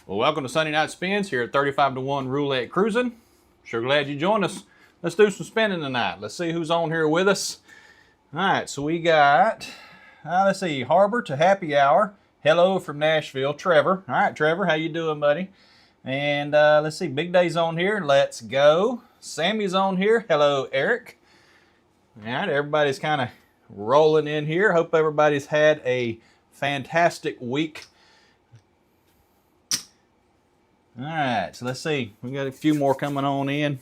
Well, welcome to Sunday Night Spins here at 35 to 1 Roulette Cruisin. Sure glad you joined us. Let's do some spinning tonight. Let's see who's on here with us. All right, so we got, let's see, Harbor to Happy Hour. Hello from Nashville, Trevor. All right, Trevor, how you doing, buddy? And let's see, Big Day's on here. Let's go. Sammy's on here. Hello, Eric. All right, everybody's kind of rolling in here. Hope everybody's had a fantastic week. All right, so let's see. We got a few more coming on in.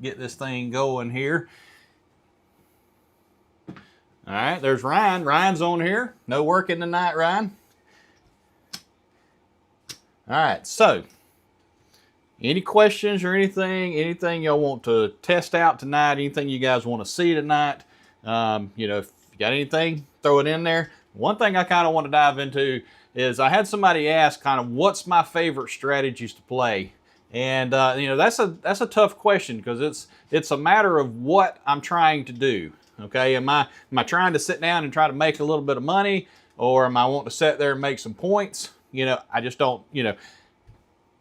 Get this thing going here. All right, there's Ryan. Ryan's on here. No working tonight, Ryan. All right, so any questions or anything y'all want to test out tonight, anything you guys want to see tonight, you know, if you got anything, throw it in there. One thing I kind of want to dive into is I had somebody ask kind of what's my favorite strategies to play. And, you know, that's a tough question because it's a matter of what I'm trying to do. Okay, am I trying to sit down and try to make a little bit of money, or am I wanting to sit there and make some points? You know, I just don't, you know,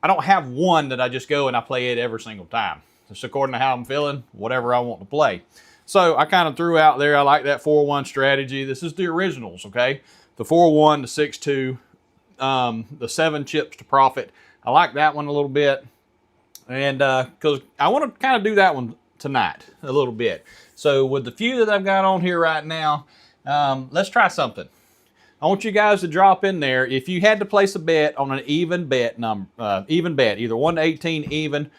I don't have one that I just go and I play it every single time. Just according to how I'm feeling, whatever I want to play. So I kind of threw out there, I like that 4-1 strategy. This is the originals, okay? The 4-1, the 6-2, the 7 chips to profit. I like that one a little bit. And because I want to kind of do that one tonight a little bit. So with the few that I've got on here right now, let's try something. I want you guys to drop in there. If you had to place a bet on an even bet number, either 1 to 18 even,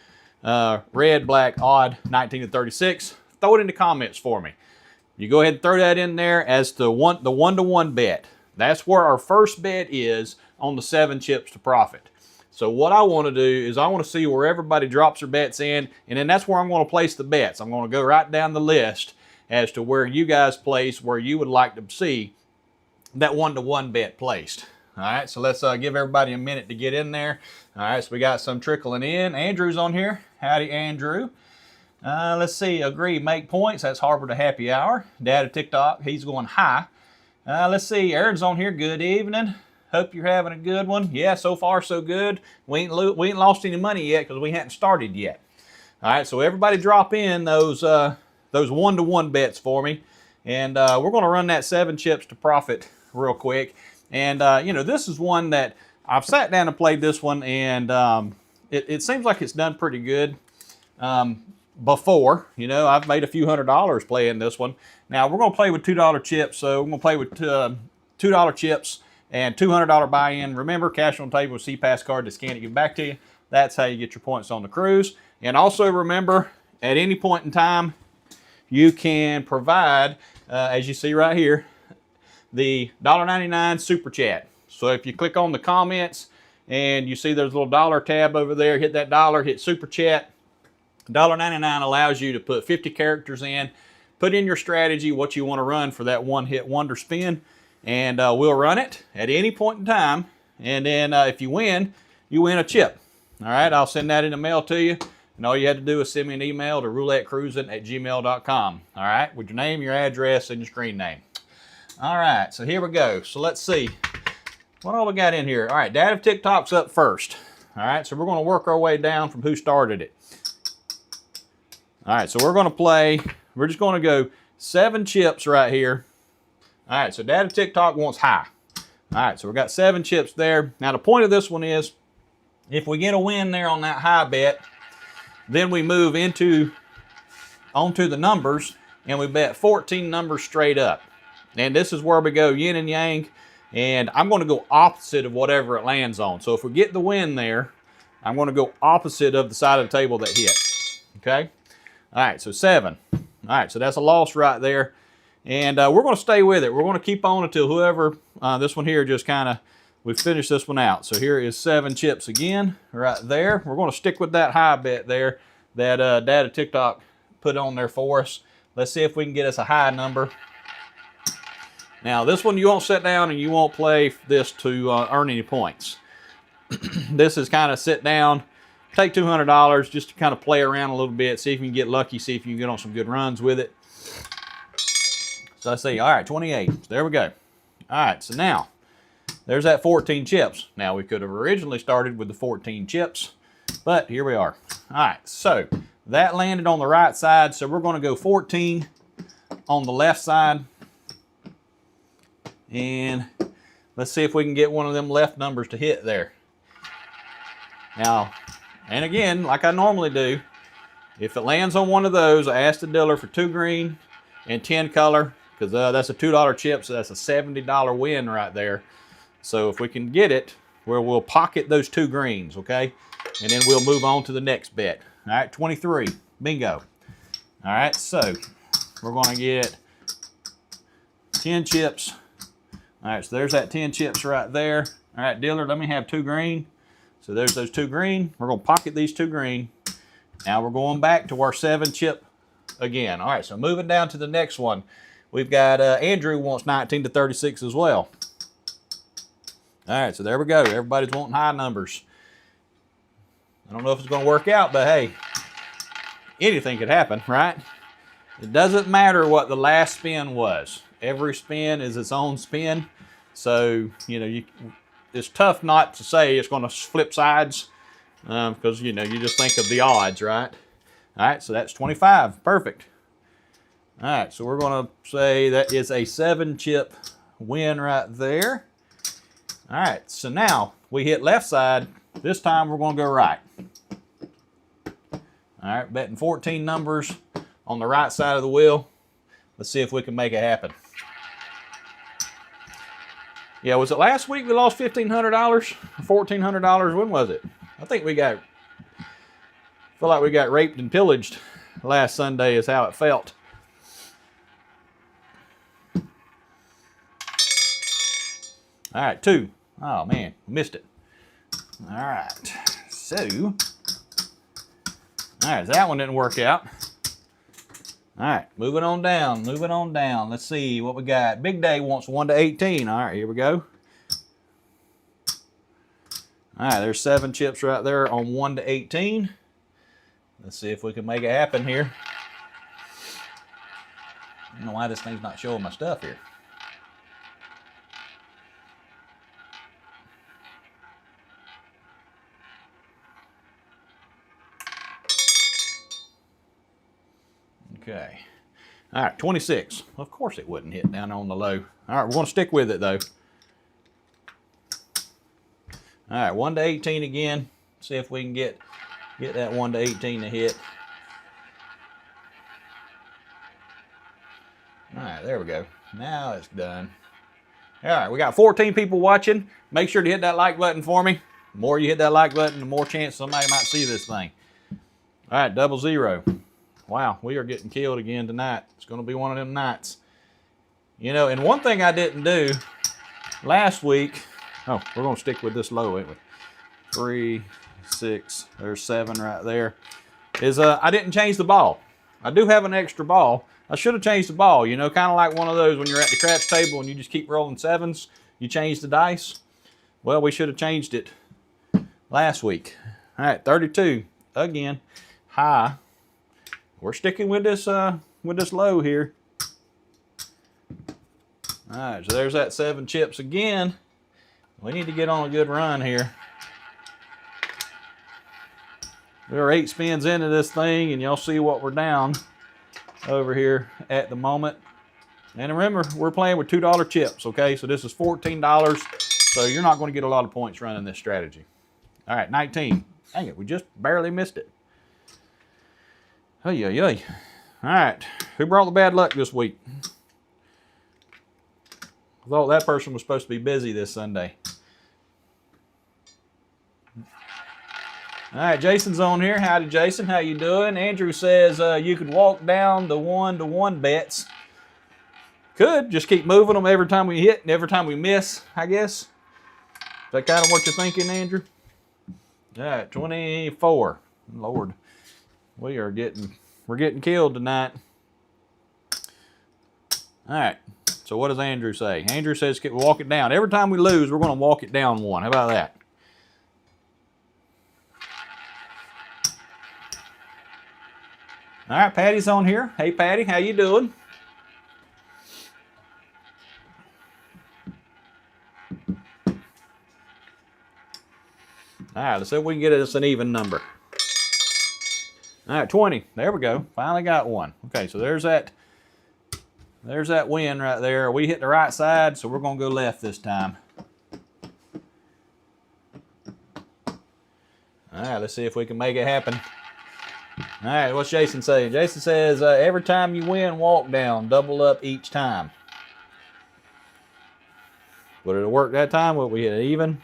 red, black, odd, 19 to 36, throw it in the comments for me. You go ahead and throw that in there as the 1-to-1 bet. That's where our first bet is on the 7 chips to profit. So what I want to do is I want to see where everybody drops their bets in, and then that's where I'm going to place the bets. I'm going to go right down the list as to where you guys place, where you would like to see that 1-to-1 bet placed. All right, so let's give everybody a minute to get in there. All right, so we got some trickling in. Andrew's on here. Howdy, Andrew. Let's see, agree, make points. That's Harbor to Happy Hour. Dad of TikTok, he's going high. Let's see, Aaron's on here. Good evening. Hope you're having a good one. Yeah, so far so good. We ain't lost any money yet because we hadn't started yet. All right, so everybody drop in those 1-to-1 bets for me. And we're going to run that 7 chips to profit real quick. And, you know, this is one that I've sat down and played this one, and it seems like it's done pretty good before. You know, I've made a few $100s playing this one. Now, we're going to play with $2 chips, so we're going to play with $2 chips and $200 buy-in. Remember, cash on the table with C-Pass card to scan it, give back to you. That's how you get your points on the cruise. And also remember, at any point in time, you can provide, as you see right here, the $1.99 Super Chat. So if you click on the comments and you see there's a little dollar tab over there, hit that dollar, hit Super Chat. $1.99 allows you to put 50 characters in, put in your strategy, what you want to run for that one-hit wonder spin, and we'll run it at any point in time. And then if you win a chip. All right, I'll send that in the mail to you. And all you have to do is send me an email to roulettecruisin@gmail.com. All right, with your name, your address, and your screen name. All right, so here we go. So let's see. What all we got in here? All right, Dad of TikTok's up first. All right, so we're going to work our way down from who started it. All right, so we're going to play. We're just going to go 7 chips right here. All right, so Dad of TikTok wants high. All right, so we've got 7 chips there. Now, the point of this one is if we get a win there on that high bet, then we move onto the numbers, and we bet 14 numbers straight up. And this is where we go yin and yang, and I'm going to go opposite of whatever it lands on. So if we get the win there, I'm going to go opposite of the side of the table that hit. Okay? All right, so 7. All right, so that's a loss right there. And we're going to stay with it. We're going to keep on until whoever, this one here just kind of, we finish this one out. So here is 7 chips again, right there. We're going to stick with that high bet there that Dad of TikTok put on there for us. Let's see if we can get us a high number. Now, this one you won't sit down and you won't play this to earn any points. This is kind of sit down, take $200 just to kind of play around a little bit, see if you can get lucky, see if you can get on some good runs with it. So I say, all right, 28. So there we go. All right, so now there's that 14 chips. Now, we could have originally started with the 14 chips, but here we are. All right, so that landed on the right side, so we're going to go 14 on the left side. And let's see if we can get one of them left numbers to hit there. Now, and again, like I normally do, if it lands on one of those, I ask the dealer for 2 green and 10 color, because that's a $2 chip, so that's a $70 win right there. So if we can get it, where we'll pocket those 2 greens, okay? And then we'll move on to the next bet. All right, 23, bingo. All right, so we're gonna get 10 chips. All right, so there's that 10 chips right there. All right, dealer, let me have 2 green. So there's those 2 green. We're gonna pocket these 2 green. Now we're going back to our 7 chip again. All right, so moving down to the next one. We've got Andrew wants 19 to 36 as well. All right, so there we go. Everybody's wanting high numbers. I don't know if it's going to work out, but hey, anything could happen, right? It doesn't matter what the last spin was. Every spin is its own spin. So, you know, it's tough not to say it's going to flip sides because, you know, you just think of the odds, right? All right, so that's 25. Perfect. All right, so we're going to say that is a 7 chip win right there. All right, so now we hit left side. This time we're going to go right. All right, betting 14 numbers on the right side of the wheel. Let's see if we can make it happen. Yeah, was it last week we lost $1,500? $1,400? When was it? I think we got, feel like we got raped and pillaged last Sunday is how it felt. All right, 2. Oh man, missed it. All right, so, all right, that one didn't work out. All right, moving on down, moving on down. Let's see what we got. Big Day wants 1 to 18. All right, here we go. All right, there's 7 chips right there on 1 to 18. Let's see if we can make it happen here. I don't know why this thing's not showing my stuff here. Okay. All right, 26. Of course it wouldn't hit down on the low. All right, we're going to stick with it, though. All right, 1 to 18 again. See if we can get that 1 to 18 to hit. All right, there we go. Now it's done. All right, we got 14 people watching. Make sure to hit that like button for me. The more you hit that like button, the more chance somebody might see this thing. All right, 00. Wow, we are getting killed again tonight. It's going to be one of them nights. You know, and one thing I didn't do last week, oh, we're going to stick with this low, ain't we? 3, 6, there's 7 right there, is I didn't change the ball. I do have an extra ball. I should have changed the ball, you know, kind of like one of those when you're at the craps table and you just keep rolling 7s, you change the dice. Well, we should have changed it last week. All right, 32, again, high. We're sticking with this low here. All right, so there's that 7 chips again. We need to get on a good run here. We're 8 spins into this thing, and y'all see what we're down over here at the moment. And remember, we're playing with $2 chips, okay? So this is $14, so you're not going to get a lot of points running this strategy. All right, 19. Dang it, we just barely missed it. Ay, ay, ay. All right, who brought the bad luck this week? I thought that person was supposed to be busy this Sunday. All right, Jason's on here. Howdy, Jason. How you doing? Andrew says you could walk down the 1-to-1 bets. Could. Just keep moving them every time we hit and every time we miss, I guess. Is that kind of what you're thinking, Andrew? All right, 24. Lord. We're getting killed tonight. All right. So what does Andrew say? Andrew says walk it down. Every time we lose, we're going to walk it down 1. How about that? All right, Patty's on here. Hey, Patty, how you doing? right, let's see if we can get us an even number. All right, 20. There we go. Finally got one. Okay, so there's that win right there. We hit the right side, so we're going to go left this time. All right, let's see if we can make it happen. All right, what's Jason saying? Jason says, every time you win, walk down. Double up each time. Would it have worked that time? Would we hit even?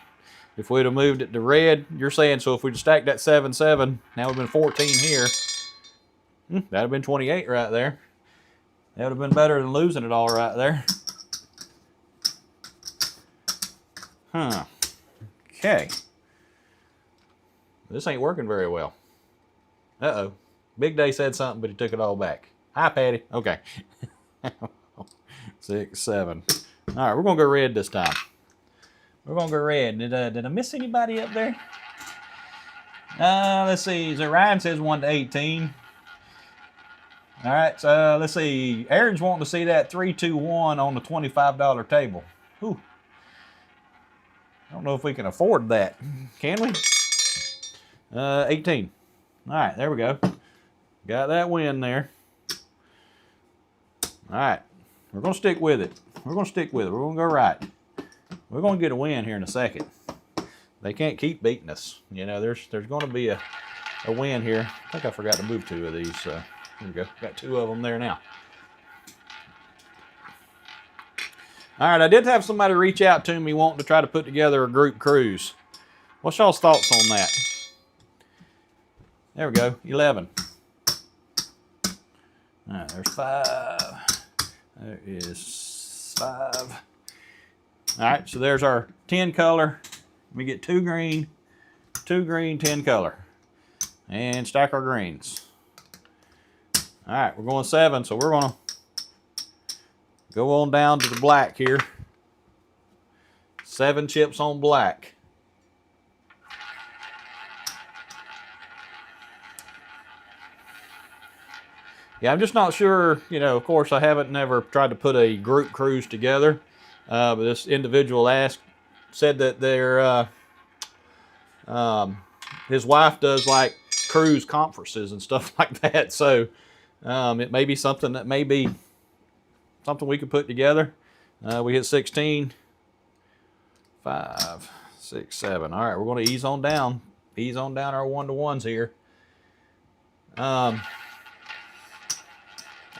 If we'd have moved it to red, you're saying, so if we'd stacked that 7-7, now we've been 14 here. That'd have been 28 right there. That would have been better than losing it all right there. Huh. Okay. This ain't working very well. Uh-oh. Big Day said something, but he took it all back. Hi, Patty. Okay. 6, 7. All right, we're going to go red this time. We're going to go red. Did I miss anybody up there? Let's see. So Ryan says 1 to 18. All right, so let's see. Aaron's wanting to see that 3-2-1 on the $25 table. Whew. I don't know if we can afford that. Can we? 18. All right, there we go. Got that win there. All right, we're going to stick with it. We're going to stick with it. We're going to go right. We're going to get a win here in a second. They can't keep beating us. You know, there's going to be a win here. I think I forgot to move 2 of these. Here we go. Got 2 of them there now. All right, I did have somebody reach out to me wanting to try to put together a group cruise. What's y'all's thoughts on that? There we go, 11. All right, there's 5. There is 5. All right, so there's our 10 color. We get 2 green, 10 color. And stack our greens. All right, we're going 7, so we're going to go on down to the black here. 7 chips on black. Yeah, I'm just not sure, you know, of course I haven't never tried to put a group cruise together. But this individual said that his wife does like cruise conferences and stuff like that. So it may be something that may be something we could put together. We hit 16, 5, 6, 7. All right, we're going to ease on down our 1-to-1s here.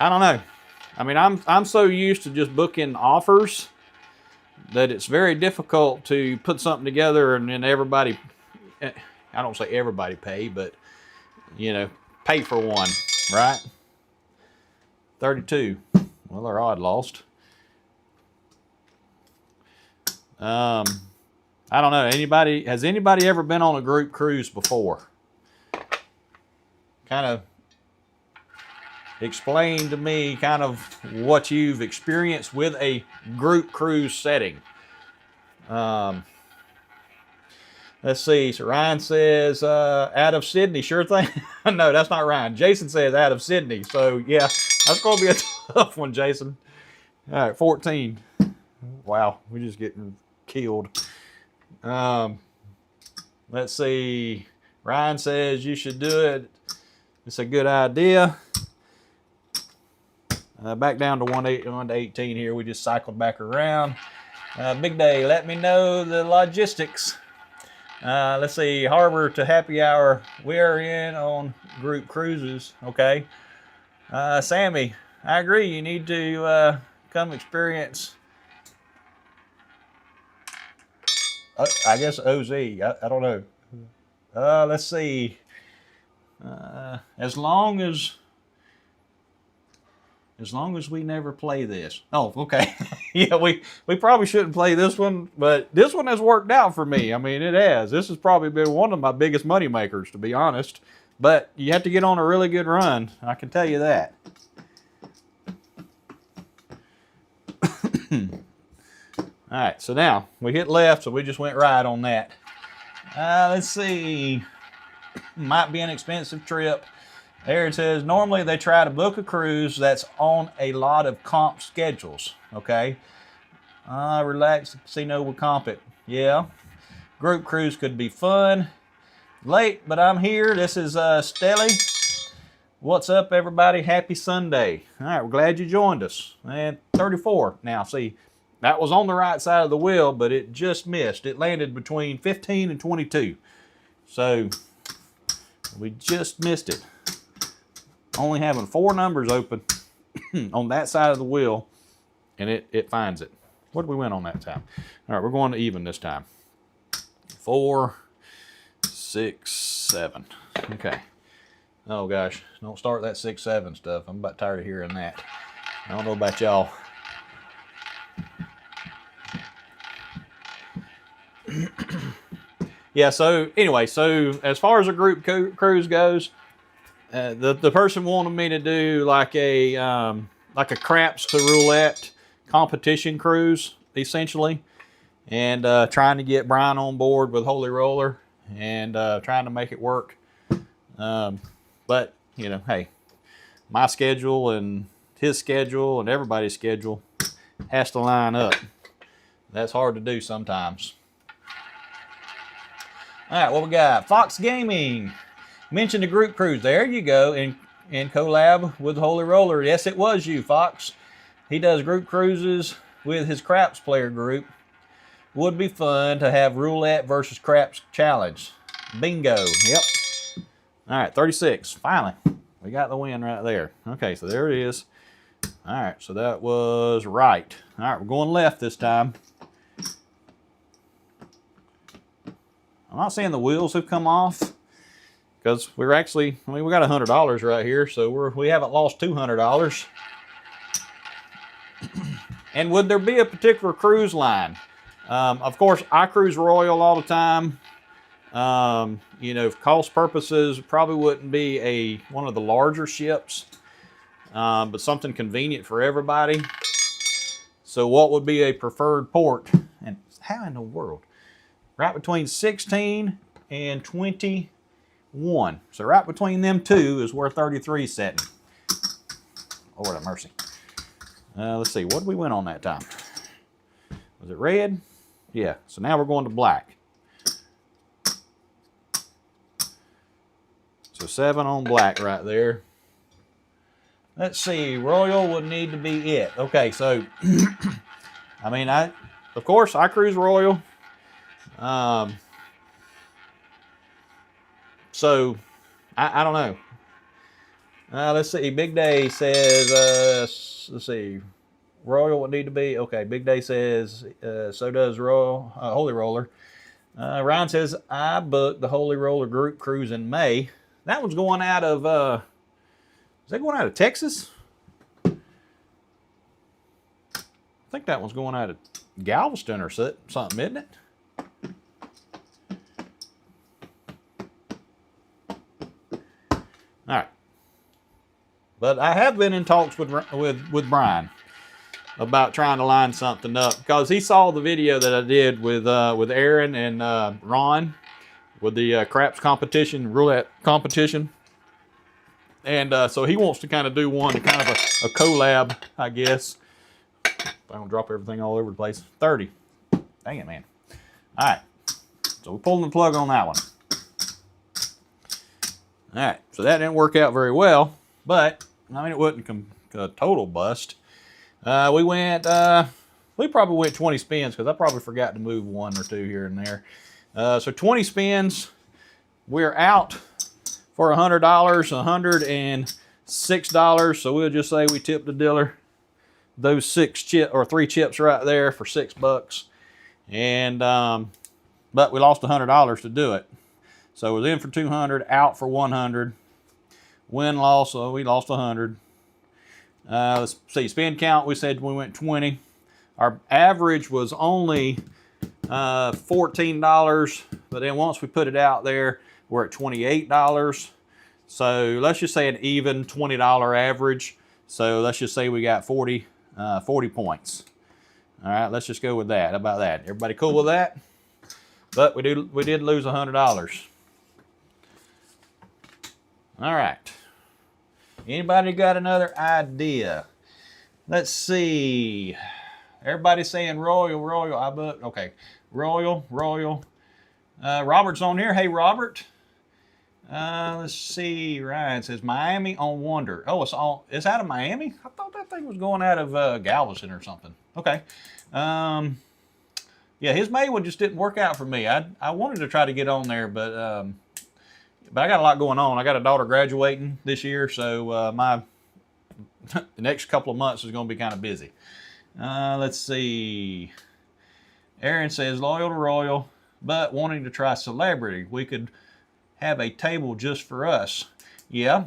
I don't know. I mean, I'm so used to just booking offers that it's very difficult to put something together and then everybody, I don't say everybody pay, but, you know, pay for one, right? 32. Well, our odd lost. I don't know. Has anybody ever been on a group cruise before? Kind of explain to me kind of what you've experienced with a group cruise setting. Let's see. So Ryan says out of Sydney, sure thing. No, that's not Ryan. Jason says out of Sydney. So yeah, that's going to be a tough one, Jason. All right, 14. Wow, we're just getting killed. Let's see. Ryan says you should do it. It's a good idea. Back down to 1 to 18 here. We just cycled back around. Big Day, let me know the logistics. Let's see, harbor to happy hour. We are in on group cruises. Okay. Sammy, I agree. You need to come experience. I guess OZ. I don't know. Let's see. As long as we never play this. Oh, okay. Yeah, we probably shouldn't play this one, but this one has worked out for me. I mean, it has. This has probably been one of my biggest money makers, to be honest. But you have to get on a really good run. I can tell you that. All right, so now we hit left, so we just went right on that. Let's see. Might be an expensive trip. There it says, normally they try to book a cruise that's on a lot of comp schedules, okay? Relax, casino will comp it. Yeah, group cruise could be fun. Late, but I'm here. This is Stelly. What's up, everybody? Happy Sunday. All right, we're glad you joined us. And 34. Now, see, that was on the right side of the wheel, but it just missed. It landed between 15 and 22. So, we just missed it. Only having 4 numbers open on that side of the wheel, and it finds it. What did we win on that time? All right, we're going to even this time. 4, 6, 7. Okay. Oh gosh, don't start that 6, 7 stuff. I'm about tired of hearing that. I don't know about y'all. Yeah, so anyway, so as far as a group cruise goes, the person wanted me to do like a craps to roulette competition cruise, essentially, and trying to get Brian on board with Holy Roller and trying to make it work. But, you know, hey, my schedule and his schedule and everybody's schedule has to line up. That's hard to do sometimes. All right, what we got? Fox Gaming. Mention the group cruise. There you go. In collab with Holy Roller. Yes, it was you, Fox. He does group cruises with his craps player group. Would be fun to have roulette versus craps challenge. Bingo. Yep. All right, 36. Finally, we got the win right there. Okay, so there it is. All right, so that was right. All right, we're going left this time. I'm not saying the wheels have come off because we're actually, I mean, we got $100 right here, so we haven't lost $200. And would there be a particular cruise line? Of course, I cruise Royal all the time. You know, for cost purposes, probably wouldn't be one of the larger ships, but something convenient for everybody. So what would be a preferred port? And how in the world? Right between 16 and 21. So right between them two is where 33 is setting. Lord have mercy. Let's see, what did we win on that time? Was it red? Yeah, so now we're going to black. So 7 on black right there. Let's see, Royal would need to be it. Okay, so, I mean, of course, I cruise Royal. So, I don't know. Let's see, Big Day says, let's see, Royal would need to be, okay, Big Day says, so does Royal, Holy Roller. Ryan says, I booked the Holy Roller group cruise in May. That one's going out of, is that going out of Texas? I think that one's going out of Galveston or something, isn't it? All right. But I have been in talks with Brian about trying to line something up because he saw the video that I did with Aaron and Ron with the craps competition, roulette competition. And so he wants to kind of do one, kind of a collab, I guess. I don't drop everything all over the place. 30. Dang it, man. All right. So we're pulling the plug on that one. All right. So that didn't work out very well, but I mean, it wasn't a total bust. We probably went 20 spins because I probably forgot to move 1 or 2 here and there. So 20 spins, we're out for $100, $106. So we'll just say we tipped the dealer those 3 chips right there for $6. And, but we lost $100 to do it. So it was in for 200, out for 100. Win loss, so we lost 100. Let's see, spin count, we said we went 20. Our average was only $14, but then once we put it out there, we're at $28. So let's just say an even $20 average. So let's just say we got 40 points. All right, let's just go with that. How about that? Everybody cool with that? But we did lose $100. All right. Anybody got another idea? Let's see. Everybody's saying Royal. I booked. Okay. Royal. Robert's on here. Hey, Robert. Let's see. Ryan says Miami on Wonder. Oh, it's out of Miami? I thought that thing was going out of Galveston or something. Okay. Yeah, his May one just didn't work out for me. I wanted to try to get on there, but I got a lot going on. I got a daughter graduating this year, so my the next couple of months is going to be kind of busy. Let's see. Aaron says loyal to Royal, but wanting to try Celebrity. We could have a table just for us. Yeah.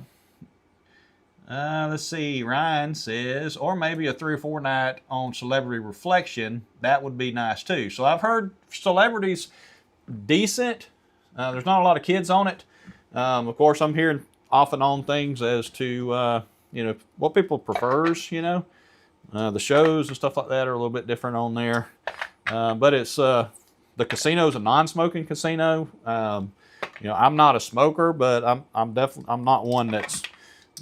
Let's see. Ryan says, or maybe a 3 or 4 night on Celebrity Reflection. That would be nice too. So I've heard Celebrity's decent. There's not a lot of kids on it. Of course, I'm hearing off and on things as to what people prefers. The shows and stuff like that are a little bit different on there. But it's the casino's a non-smoking casino. I'm not a smoker, but I'm not one that's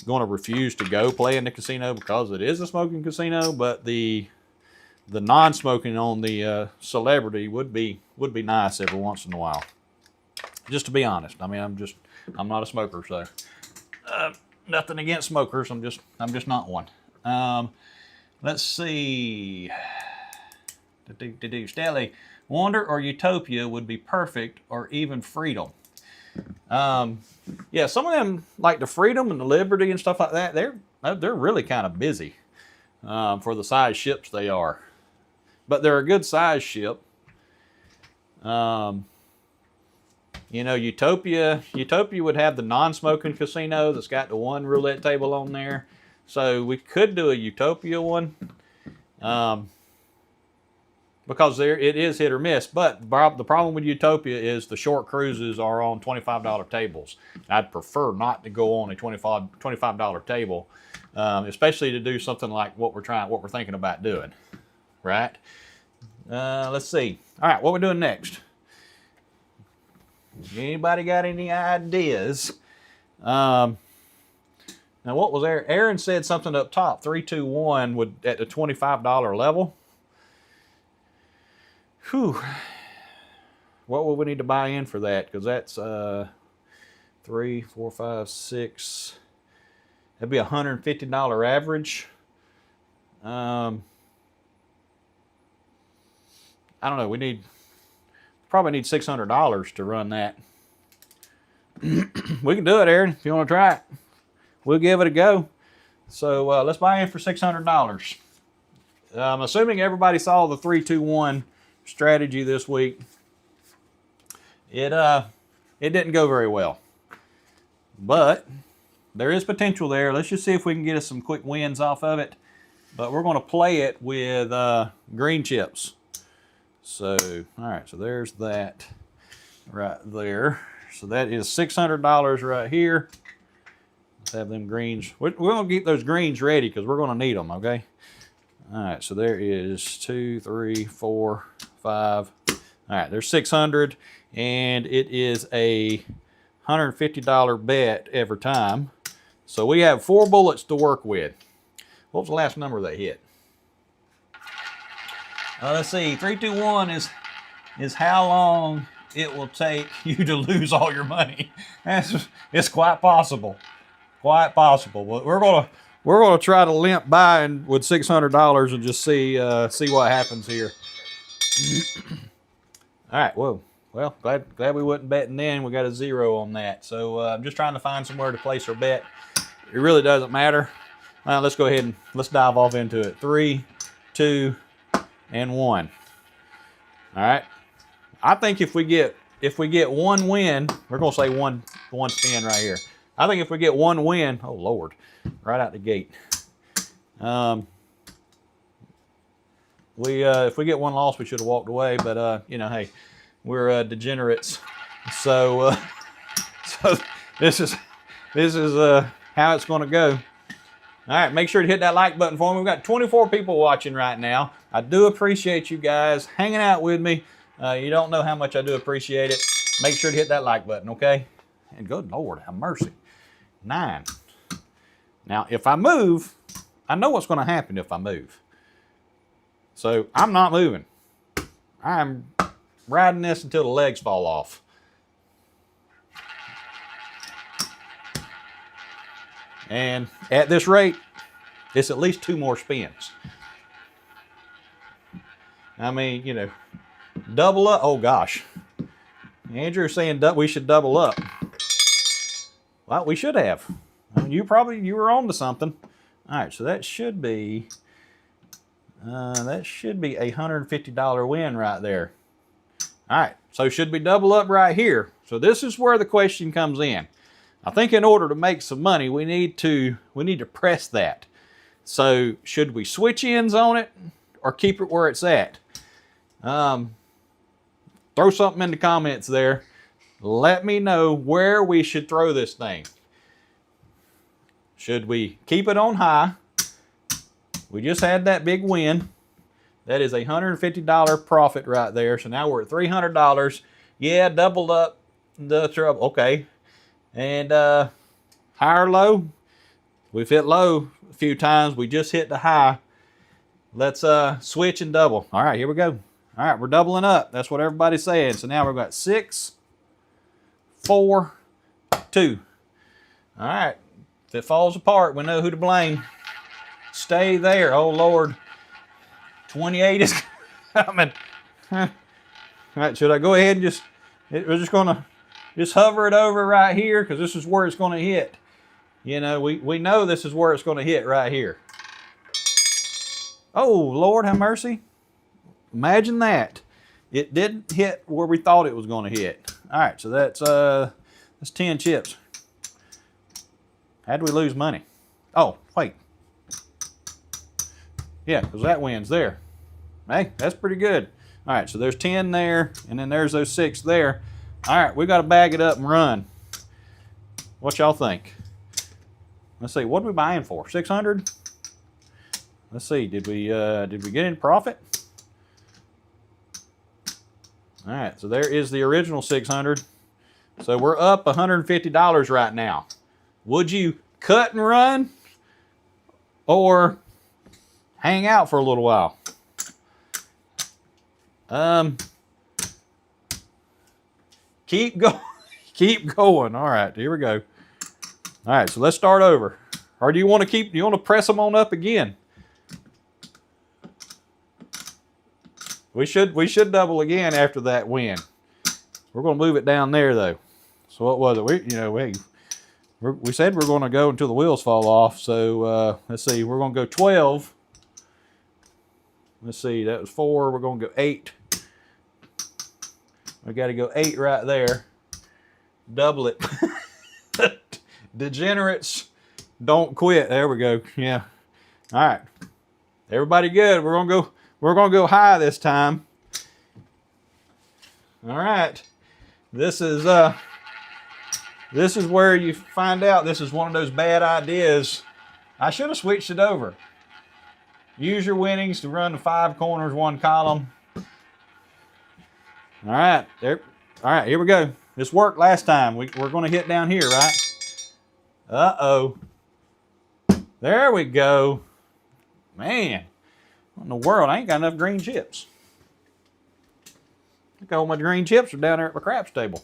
going to refuse to go play in the casino because it is a smoking casino. But the non-smoking on the Celebrity would be nice every once in a while. Just to be honest, I mean, I'm not a smoker, so nothing against smokers. I'm just not one. Let's see. Stanley, Wonder or Utopia would be perfect, or even Freedom. Yeah, some of them, like the Freedom and the Liberty and stuff like that, they're really kind of busy for the size ships they are. But they're a good size ship. Utopia would have the non-smoking casino that's got the one roulette table on there. So we could do a Utopia one. Because it is hit or miss. But the problem with Utopia is the short cruises are on $25 tables. I'd prefer not to go on a $25 table, especially to do something like what we're thinking about doing, right? Let's see. All right, what we're doing next? Anybody got any ideas? Now, what was there? Aaron said something up top. 321 would at the $25 level. Whew. What would we need to buy in for that? Because that's 3, 4, 5, 6. That'd be $150 average. I don't know. We probably need $600 to run that. We can do it, Aaron. If you want to try it, we'll give it a go. So let's buy in for $600. I'm assuming everybody saw the 3-2-1 strategy this week. It didn't go very well, but there is potential there. Let's just see if we can get us some quick wins off of it. But we're going to play it with green chips. So all right, so there's that right there. So that is $600 right here. Let's have them greens. We're going to get those greens ready because we're going to need them. Okay. All right, so there is 2, 3, 4, 5. All right, there's 600, and it is a $150 bet every time. So we have 4 bullets to work with. What was the last number that hit? Let's see. 3-2-1 is how long it will take you to lose all your money. It's quite possible. Quite possible. But we're gonna try to limp by and with $600 and just see what happens here. All right. Whoa. Well, glad we wasn't betting then. We got a 0 on that. So I'm just trying to find somewhere to place our bet. It really doesn't matter. Let's go ahead and let's dive off into it. 3, 2, and 1. All right. I think if we get one win, we're gonna say one spin right here. I think if we get one win, oh Lord, right out the gate. If we get one loss, we should have walked away. But hey, we're degenerates. So this is how it's going to go. All right, make sure to hit that like button for me. We've got 24 people watching right now. I do appreciate you guys hanging out with me. You don't know how much I do appreciate it. Make sure to hit that like button, okay? And good Lord, have mercy. 9. Now, if I move, I know what's going to happen if I move. So I'm not moving. I'm riding this until the legs fall off. And at this rate, it's at least 2 more spins. I mean, you know, double up. Oh, gosh. Andrew's saying we should double up. Well, we should have. You were on to something. All right, so that should be a $150 win right there. All right, so should we double up right here? So this is where the question comes in. I think in order to make some money, we need to press that. So should we switch ends on it or keep it where it's at? Throw something in the comments there. Let me know where we should throw this thing. Should we keep it on high? We just had that big win. That is a $150 profit right there. So now we're at $300. Yeah, doubled up the trouble. Okay. And high or low? We've hit low a few times. We just hit the high. Let's switch and double. All right, here we go. All right, we're doubling up. That's what everybody's saying. So now we've got 6, 4, 2. All right. If it falls apart, we know who to blame. Stay there. Oh, Lord. 28 is coming. All right, should I go ahead and we're just going to just hover it over right here because this is where it's going to hit. You know, we know this is where it's going to hit right here. Oh, Lord have mercy. Imagine that. It didn't hit where we thought it was going to hit. All right, so that's 10 chips. How'd we lose money? Oh, wait. Yeah, because that wins there. Hey, that's pretty good. All right, so there's 10 there, and then there's those 6 there. All right, we got to bag it up and run. What y'all think? Let's see, what are we buying for? 600? Let's see, did we get any profit? All right, so there is the original 600. So we're up $150 right now. Would you cut and run or hang out for a little while? Keep going. Keep going. All right, here we go. All right, so let's start over. Or do you want to press them on up again? We should double again after that win. We're going to move it down there though. So what was it? We said we're going to go until the wheels fall off. So let's see. We're going to go 12. Let's see. That was 4. We're going to go 8. We got to go 8 right there. Double it. Degenerates don't quit. There we go. Yeah. All right. Everybody good. We're gonna go high this time. All right. This is where you find out this is one of those bad ideas. I should have switched it over. Use your winnings to run the 5 corners, 1 column. All right. There. All right. Here we go. This worked last time. We're going to hit down here, right? Uh-oh. There we go. Man. What in the world? I ain't got enough green chips. Look, all my green chips are down there at my craps table.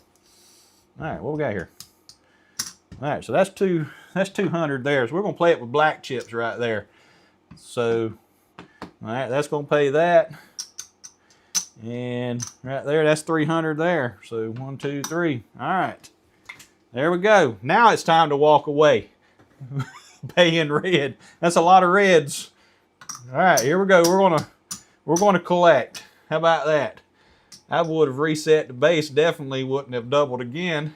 All right, what we got here? All right, so that's 200 there. So we're going to play it with black chips right there. So, all right, that's going to pay that. And right there, that's 300 there. So 1, 2, 3. All right. There we go. Now it's time to walk away. Paying red. That's a lot of reds. All right, here we go. We're going to collect. How about that? I would have reset the base. Definitely wouldn't have doubled again.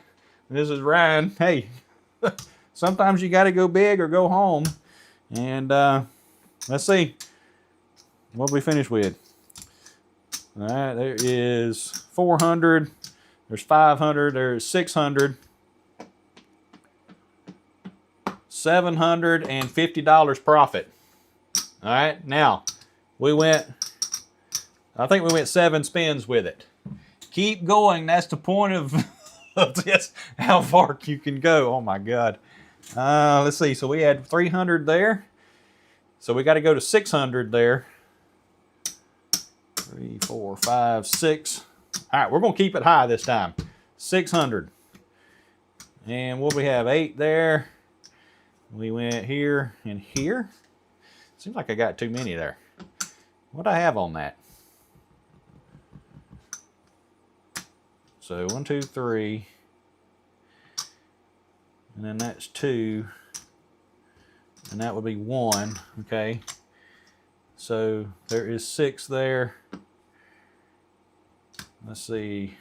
This is Ryan. Hey, sometimes you got to go big or go home. And let's see. What did we finish with? All right, there is 400. There's 500. There's 600. $750 profit. All right, now I think we went 7 spins with it. Keep going. That's the point of this, how far you can go. Oh my God. Let's see. So we had 300 there. So we got to go to 600 there. 3, 4, 5, 6. All right, we're going to keep it high this time. 600. And what do we have? 8 there. We went here and here. Seems like I got too many there. What do I have on that? So 1, 2, 3. And then that's 2. And that would be 1, okay? So there is 6 there. Let's see.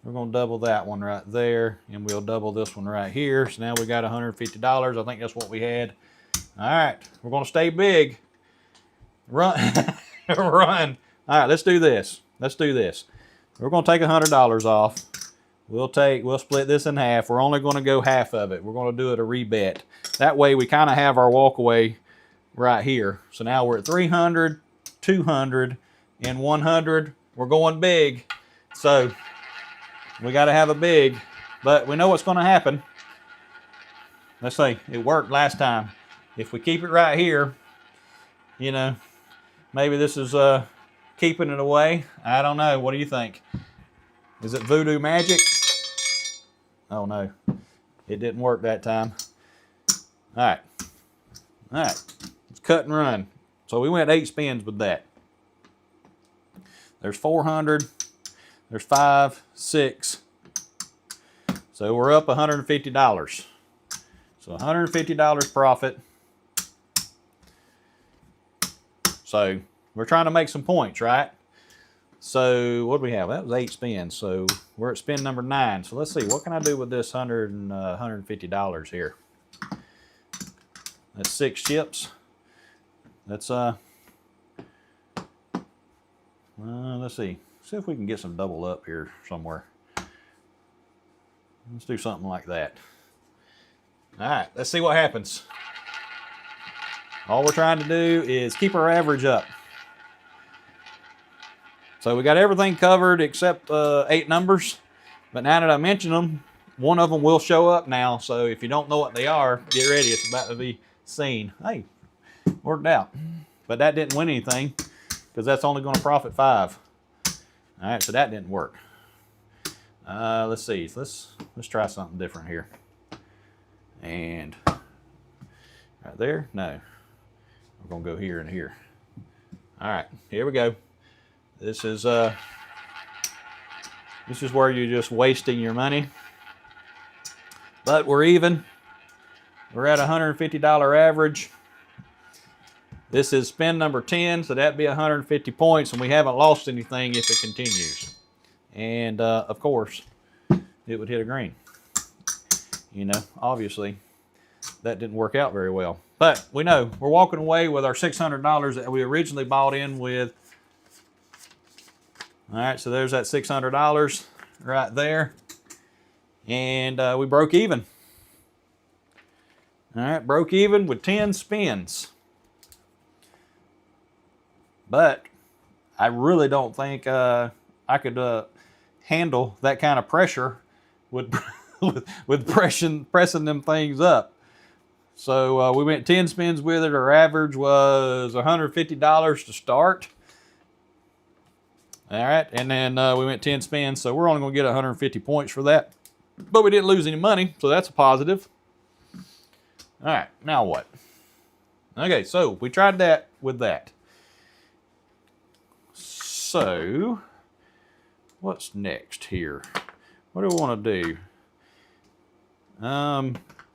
We're going to double that one right there, and we'll double this one right here. So now we got $150. I think that's what we had. All right, we're going to stay big. Run. Run. All right, let's do this. Let's do this. We're going to take $100 off. We'll split this in half. We're only going to go half of it. We're going to do it a rebet. That way we kind of have our walkaway right here. So now we're at 300, 200, and 100. We're going big. So we got to have a big, but we know what's going to happen. Let's say it worked last time. If we keep it right here, you know, maybe this is keeping it away. I don't know. What do you think? Is it voodoo magic? Oh no, it didn't work that time. All right, let's cut and run. So we went 8 spins with that. There's 400, there's 5, 6. So we're up $150. So $150 profit. So we're trying to make some points, right? So what do we have? That was 8 spins. So we're at spin number 9. So let's see, what can I do with this $150 here? That's 6 chips. That's let's see if we can get some double up here somewhere. Let's do something like that. All right, let's see what happens. All we're trying to do is keep our average up. So we got everything covered except 8 numbers. But now that I mention them, one of them will show up now. So if you don't know what they are, get ready. It's about to be seen. Hey, worked out. But that didn't win anything because that's only going to profit 5. All right, so that didn't work. Let's see. Let's try something different here. And right there, no. We're going to go here and here. All right, here we go. This is where you're just wasting your money. But we're even. We're at $150 average. This is spin number 10, so that'd be 150 points, and we haven't lost anything if it continues. And of course, it would hit a green. You know, obviously, that didn't work out very well. But we know we're walking away with our $600 that we originally bought in with. All right, so there's that $600 right there. And we broke even. All right, broke even with 10 spins. But I really don't think I could handle that kind of pressure with, with pressing them things up. So we went 10 spins with it. Our average was $150 to start. All right, and then we went 10 spins, so we're only going to get 150 points for that. But we didn't lose any money, so that's a positive. All right, now what? Okay, so we tried that with that. So, what's next here? What do we want to do?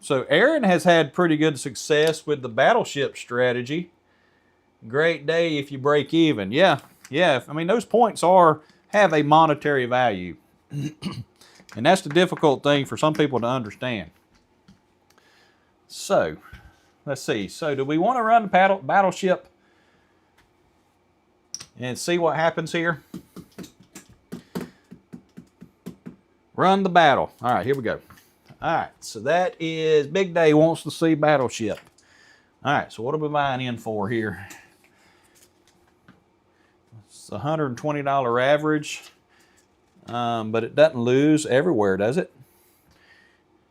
So Aaron has had pretty good success with the battleship strategy. Great day if you break even. Yeah, I mean, those points have a monetary value. And that's the difficult thing for some people to understand. So, let's see. So, do we want to run the battleship and see what happens here? Run the battle. All right, here we go. All right, so that is Big Day wants to see battleship. All right, so what are we buying in for here? It's $120 average, but it doesn't lose everywhere, does it?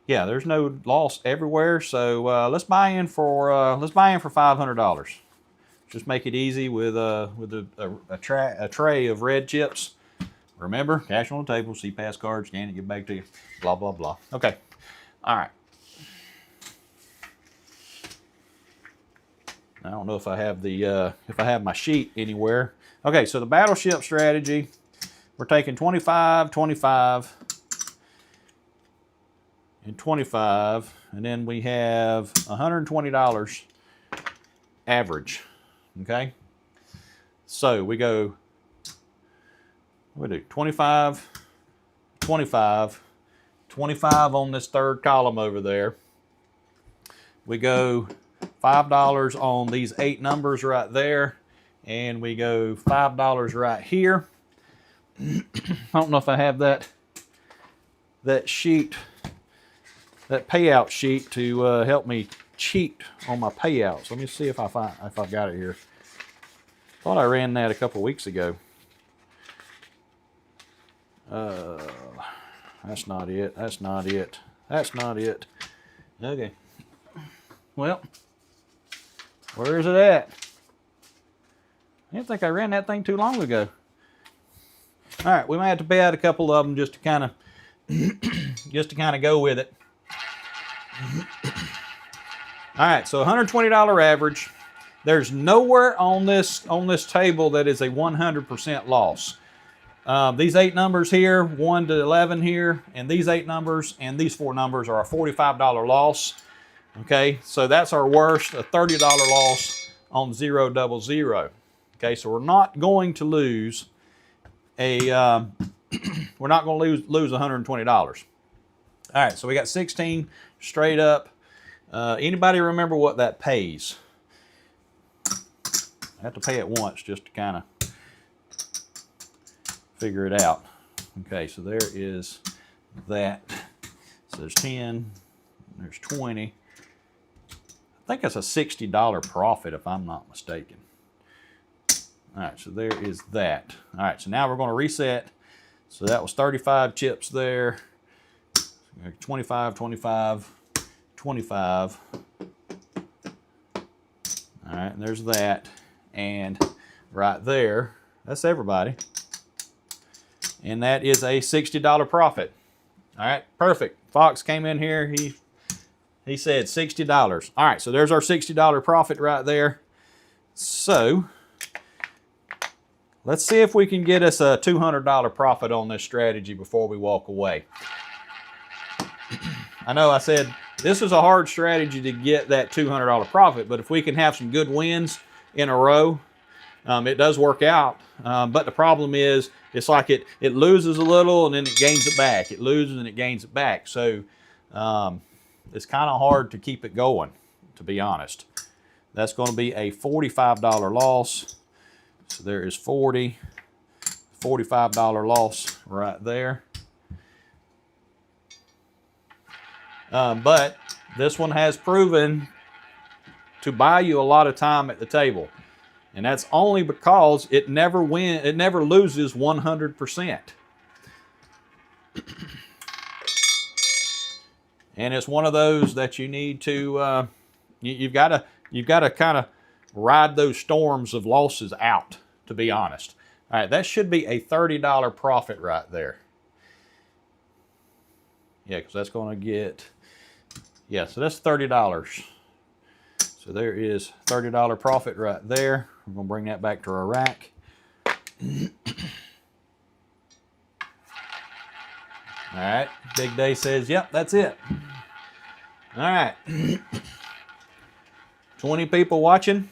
Yeah, there's no loss everywhere. So let's buy in for $500. Just make it easy with a tray of red chips. Remember, cash on the table, see pass card, scan it, get back to you. Blah blah blah. Okay, all right. I don't know if I have the if I have my sheet anywhere. Okay, so the battleship strategy, we're taking 25, 25, and 25, and then we have $120 average. Okay, so we do 25, 25, 25 on this third column over there. We go $5 on these 8 numbers right there, and we go $5 right here. I don't know if I have that sheet, that payout sheet to help me cheat on my payouts. Let me see if I've got it here. Thought I ran that a couple weeks ago. That's not it. That's not it. That's not it. Okay. Well, where is it at? I didn't think I ran that thing too long ago. All right, we might have to pay out a couple of them just to kind of go with it. All right, so $120 average. There's nowhere on this table that is a 100% loss. These 8 numbers here, 1 to 11 here, and these 8 numbers and these 4 numbers are a $45 loss. Okay, so that's our worst, a $30 loss on 0, 0, 0. Okay, so we're not going to lose we're not going to lose $120. All right, so we got 16 straight up. Anybody remember what that pays? I have to pay it once just to kind of figure it out. Okay, so there is that. So there's 10, there's 20. I think that's a $60 profit if I'm not mistaken. All right, so there is that. All right, so now we're going to reset. So that was 35 chips there. 25, 25, 25. All right, and there's that. And right there, that's everybody. And that is a $60 profit. All right, perfect. Fox came in here, he said $60. All right, so there's our $60 profit right there. So let's see if we can get us a $200 profit on this strategy before we walk away. I know I said this is a hard strategy to get that $200 profit, but if we can have some good wins in a row, it does work out. But the problem is, it's like it loses a little and then it gains it back. It loses and it gains it back. So it's kind of hard to keep it going, to be honest. That's going to be a $45 loss. So there is $45 loss right there. But this one has proven to buy you a lot of time at the table. And that's only because it never loses 100%. And it's one of those that you need to you've got to kind of ride those storms of losses out, to be honest. All right, that should be a $30 profit right there. Yeah, because that's going to get, yeah, so that's $30. So there is $30 profit right there. We're going to bring that back to our rack. All right, Big Day says, yep, that's it. All right. 20 people watching.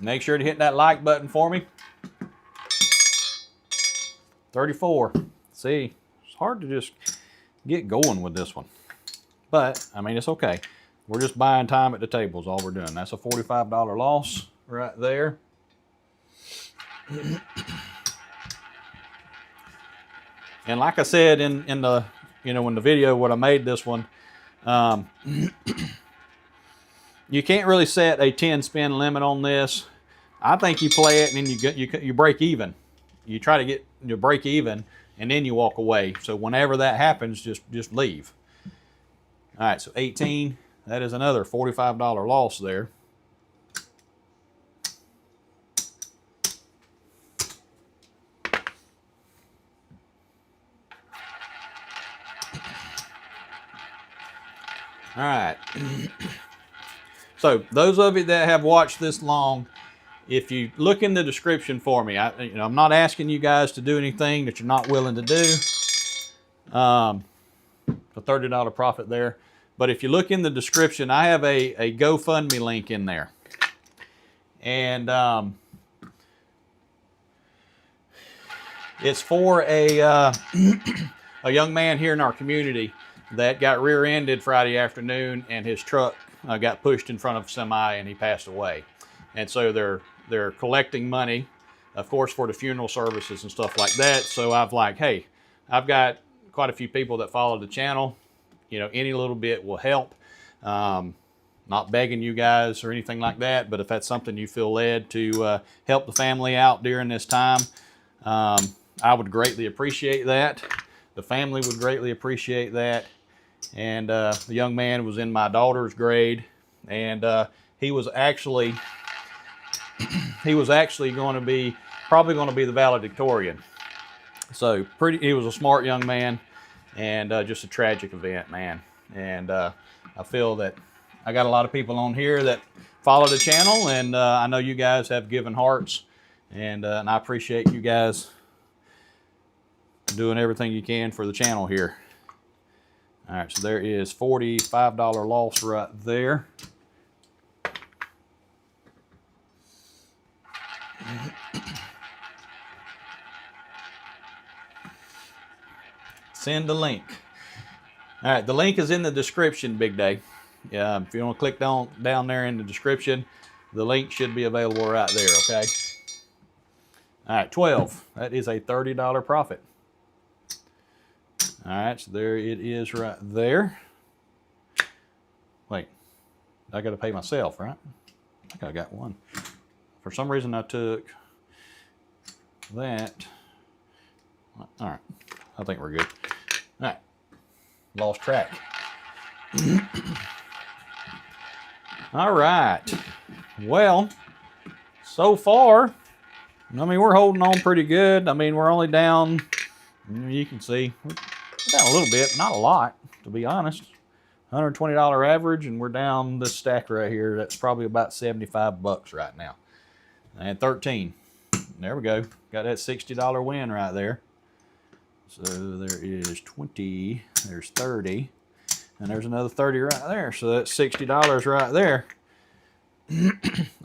Make sure to hit that like button for me. 34. See, it's hard to just get going with this one. But, I mean, it's okay. We're just buying time at the table is all we're doing. That's a $45 loss right there. And like I said in the, in the video when I made this one, you can't really set a 10 spin limit on this. I think you play it and then you break even. You try to get your break even and then you walk away. So whenever that happens, just leave. All right, so 18, that is another $45 loss there. All right. So those of you that have watched this long, if you look in the description for me, I'm not asking you guys to do anything that you're not willing to do. A $30 profit there. But if you look in the description, I have a GoFundMe link in there. And it's for a young man here in our community that got rear-ended Friday afternoon, and his truck got pushed in front of a semi and he passed away. And so they're collecting money, of course, for the funeral services and stuff like that. So I've like, hey, I've got quite a few people that follow the channel. You know, any little bit will help. Not begging you guys or anything like that, but if that's something you feel led to help the family out during this time, I would greatly appreciate that. The family would greatly appreciate that. And the young man was in my daughter's grade, and he was actually going to be probably going to be the valedictorian. So he was a smart young man, and just a tragic event, man. And I feel that I got a lot of people on here that follow the channel, and I know you guys have given hearts, and I appreciate you guys doing everything you can for the channel here. All right, so there is $45 loss right there. Send the link. All right, the link is in the description, Big Day. If you want to click down there in the description, the link should be available right there, okay? All right, 12. That is a $30 profit. All right, so there it is right there. Wait, I got to pay myself, right? I think I got one. For some reason, I took that. All right, I think we're good. All right, lost track. All right, well, so far, I mean, we're holding on pretty good. I mean, we're only down, you can see, we're down a little bit, not a lot, to be honest. $120 average, and we're down this stack right here. That's probably about 75 bucks right now. And 13. There we go. Got that $60 win right there. So there is 20, there's 30, and there's another 30 right there. So that's $60 right there.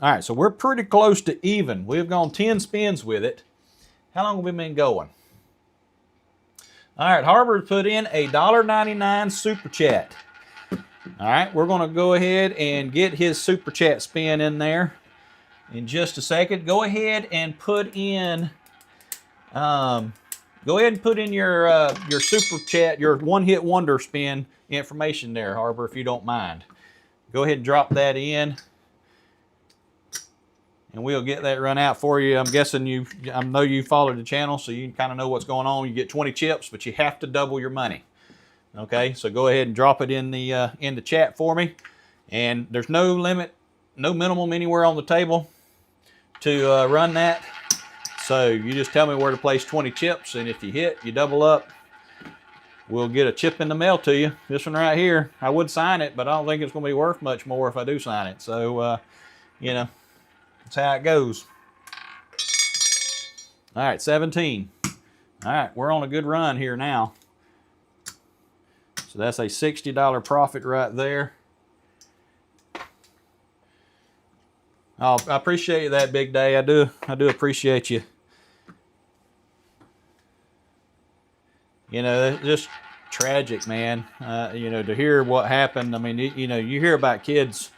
All right, so we're pretty close to even. We've gone 10 spins with it. How long have we been going? All right, Harbor put in a $1.99 super chat. All right, we're going to go ahead and get his super chat spin in there in just a second. Go ahead and put in, your super chat, your one-hit wonder spin information there, Harbor, if you don't mind. Go ahead and drop that in, and we'll get that run out for you. I'm guessing I know you follow the channel, so you kind of know what's going on. You get 20 chips, but you have to double your money. Okay, so go ahead and drop it in the chat for me. And there's no limit, no minimum anywhere on the table to run that. So you just tell me where to place 20 chips, and if you hit, you double up. We'll get a chip in the mail to you. This one right here, I would sign it, but I don't think it's going to be worth much more if I do sign it. So, you know, that's how it goes. All right, 17. All right, we're on a good run here now. So that's a $60 profit right there. Oh, I appreciate that, Big Day. I do appreciate you. You know, it's just tragic, man. You know, to hear what happened. I mean, you know, you hear about kids,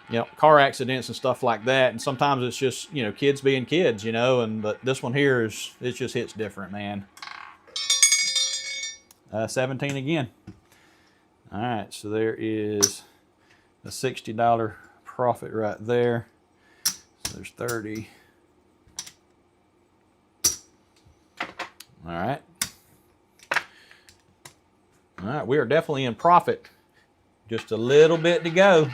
you know, car accidents and stuff like that, and sometimes it's just, you know, kids being kids, you know, but this one here it just hits different, man. 17 again. All right, so there is a $60 profit right there. So there's 30. All right. All right, we are definitely in profit. Just a little bit to go,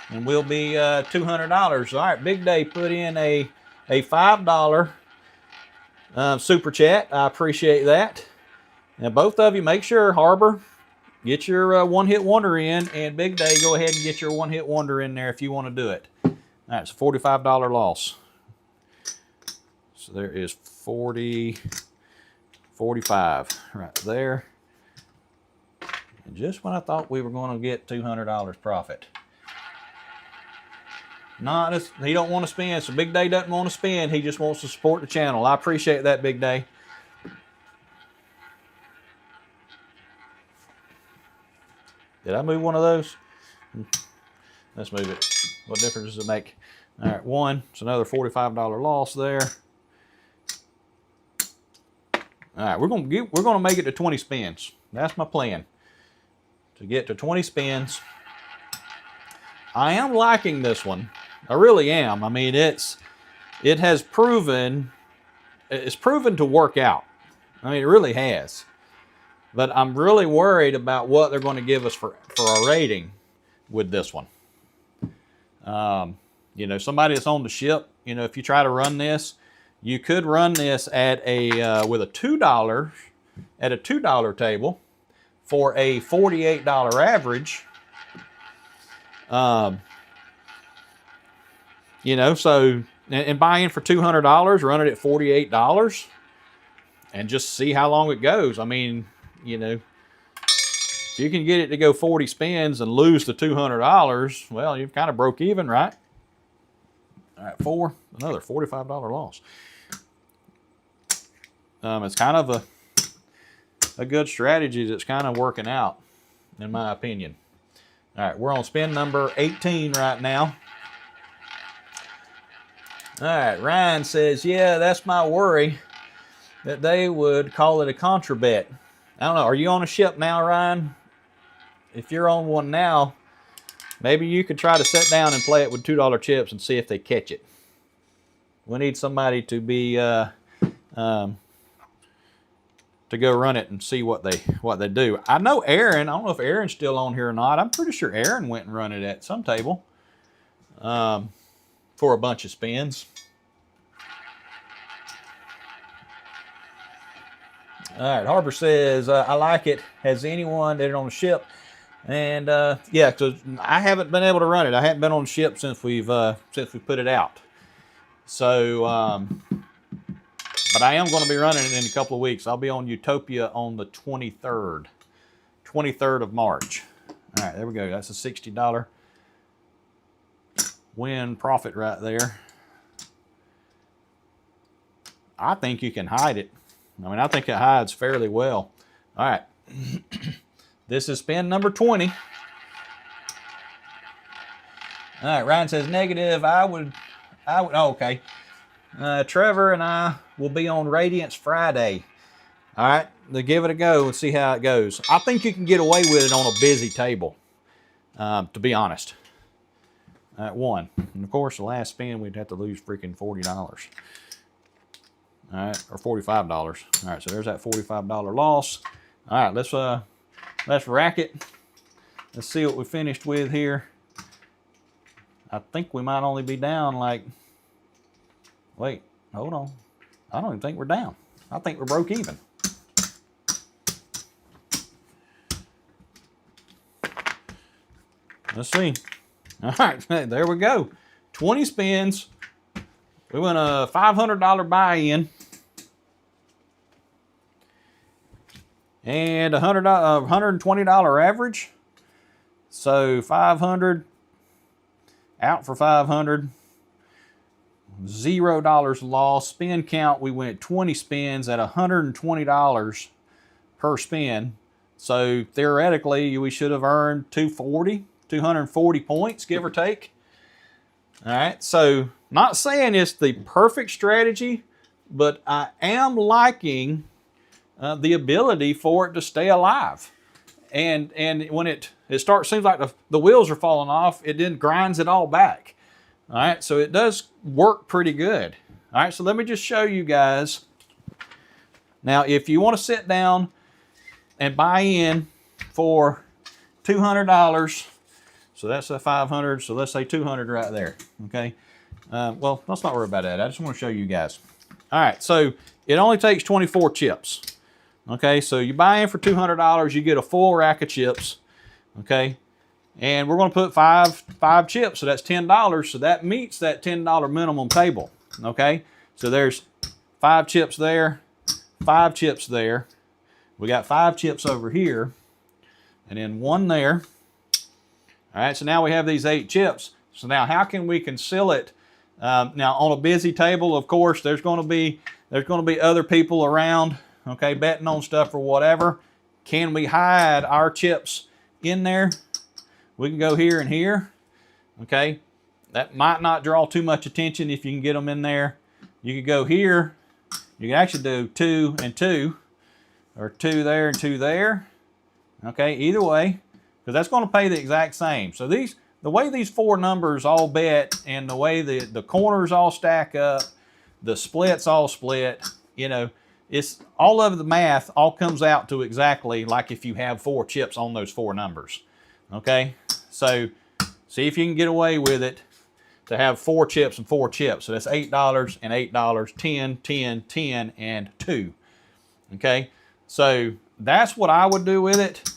and we'll be $200. All right, Big Day put in a $5 super chat. I appreciate that. Now, both of you, make sure, Harbor, Get your one-hit wonder in, and Big Day, go ahead and get your one-hit wonder in there if you want to do it. All right, it's a $45 loss. So there is 40, 45 right there. And just when I thought we were going to get $200 profit. He don't want to spend, so Big Day doesn't want to spend. He just wants to support the channel. I appreciate that, Big Day. Did I move one of those? Let's move it. What difference does it make? All right, one. It's another $45 loss there. All right, we're gonna make it to 20 spins. That's my plan. To get to 20 spins. I am liking this one. I really am. I mean, it's proven to work out. I mean, it really has. But I'm really worried about what they're going to give us for our rating with this one. You know, somebody that's on the ship, you know, if you try to run this, you could run this at with a $2 at a $2 table for a $48 average. You know, so and buy in for $200, run it at $48, and just see how long it goes. I mean, you know, if you can get it to go 40 spins and lose the $200, well, you've kind of broke even, right? All right, another $45 loss. It's kind of a good strategy that's kind of working out, in my opinion. All right, we're on spin number 18 right now. All right, Ryan says, yeah, that's my worry, that they would call it a contra bet. I don't know. Are you on a ship now, Ryan? If you're on one now, maybe you could try to sit down and play it with $2 chips and see if they catch it. We need somebody to be to go run it and see what they do. I know Aaron. I don't know if Aaron's still on here or not. I'm pretty sure Aaron went and run it at some table for a bunch of spins. All right, Harbor says, I like it. Has anyone did it on the ship? And yeah, because I haven't been able to run it. I haven't been on the ship since we put it out. So, but I am going to be running it in a couple of weeks. I'll be on Utopia on the 23rd of March. All right, there we go. That's a $60 win profit right there. I think you can hide it. I mean, I think it hides fairly well. All right. This is spin number 20. All right, Ryan says negative. I would, oh, okay. Trevor and I will be on Radiance Friday. All right, to give it a go and see how it goes. I think you can get away with it on a busy table, to be honest. All right, one. And of course, the last spin, we'd have to lose freaking $40. All right, or $45. All right, so there's that $45 loss. All right, let's rack it. Let's see what we finished with here. I think we might only be down like, wait, hold on. I don't even think we're down. I think we're broke even. Let's see. All right, there we go. 20 spins. We went a $500 buy-in. And $120 average. So 500 out for 500. $0 loss. Spin count, we went 20 spins at $120 per spin. So theoretically, we should have earned 240 points, give or take. All right, so not saying it's the perfect strategy, but I am liking the ability for it to stay alive. And when it starts, seems like the wheels are falling off, it then grinds it all back. All right, so it does work pretty good. All right, so let me just show you guys. Now, if you want to sit down and buy in for $200, so that's a 500, so let's say 200 right there, okay? Well, let's not worry about that. I just want to show you guys. All right, so it only takes 24 chips. Okay, so you buy in for $200, you get a full rack of chips. Okay, and we're going to put five chips, so that's $10. So that meets that $10 minimum table. Okay, so there's 5 chips there, 5 chips there. We got 5 chips over here, and then 1 there. All right, so now we have these 8 chips. So now how can we conceal it? Now on a busy table, of course, there's going to be other people around, okay, betting on stuff or whatever. Can we hide our chips in there? We can go here and here, okay. That might not draw too much attention if you can get them in there. You could go here. You can actually do 2 and 2, or 2 there and 2 there. Okay, either way, because that's going to pay the exact same. So the way these 4 numbers all bet, and the way the corners all stack up, the splits all split, you know, it's all of the math all comes out to exactly like if you have 4 chips on those 4 numbers. Okay, so see if you can get away with it to have 4 chips and 4 chips. So that's $8 and $8, 10, 10, 10, and 2. Okay, so that's what I would do with it.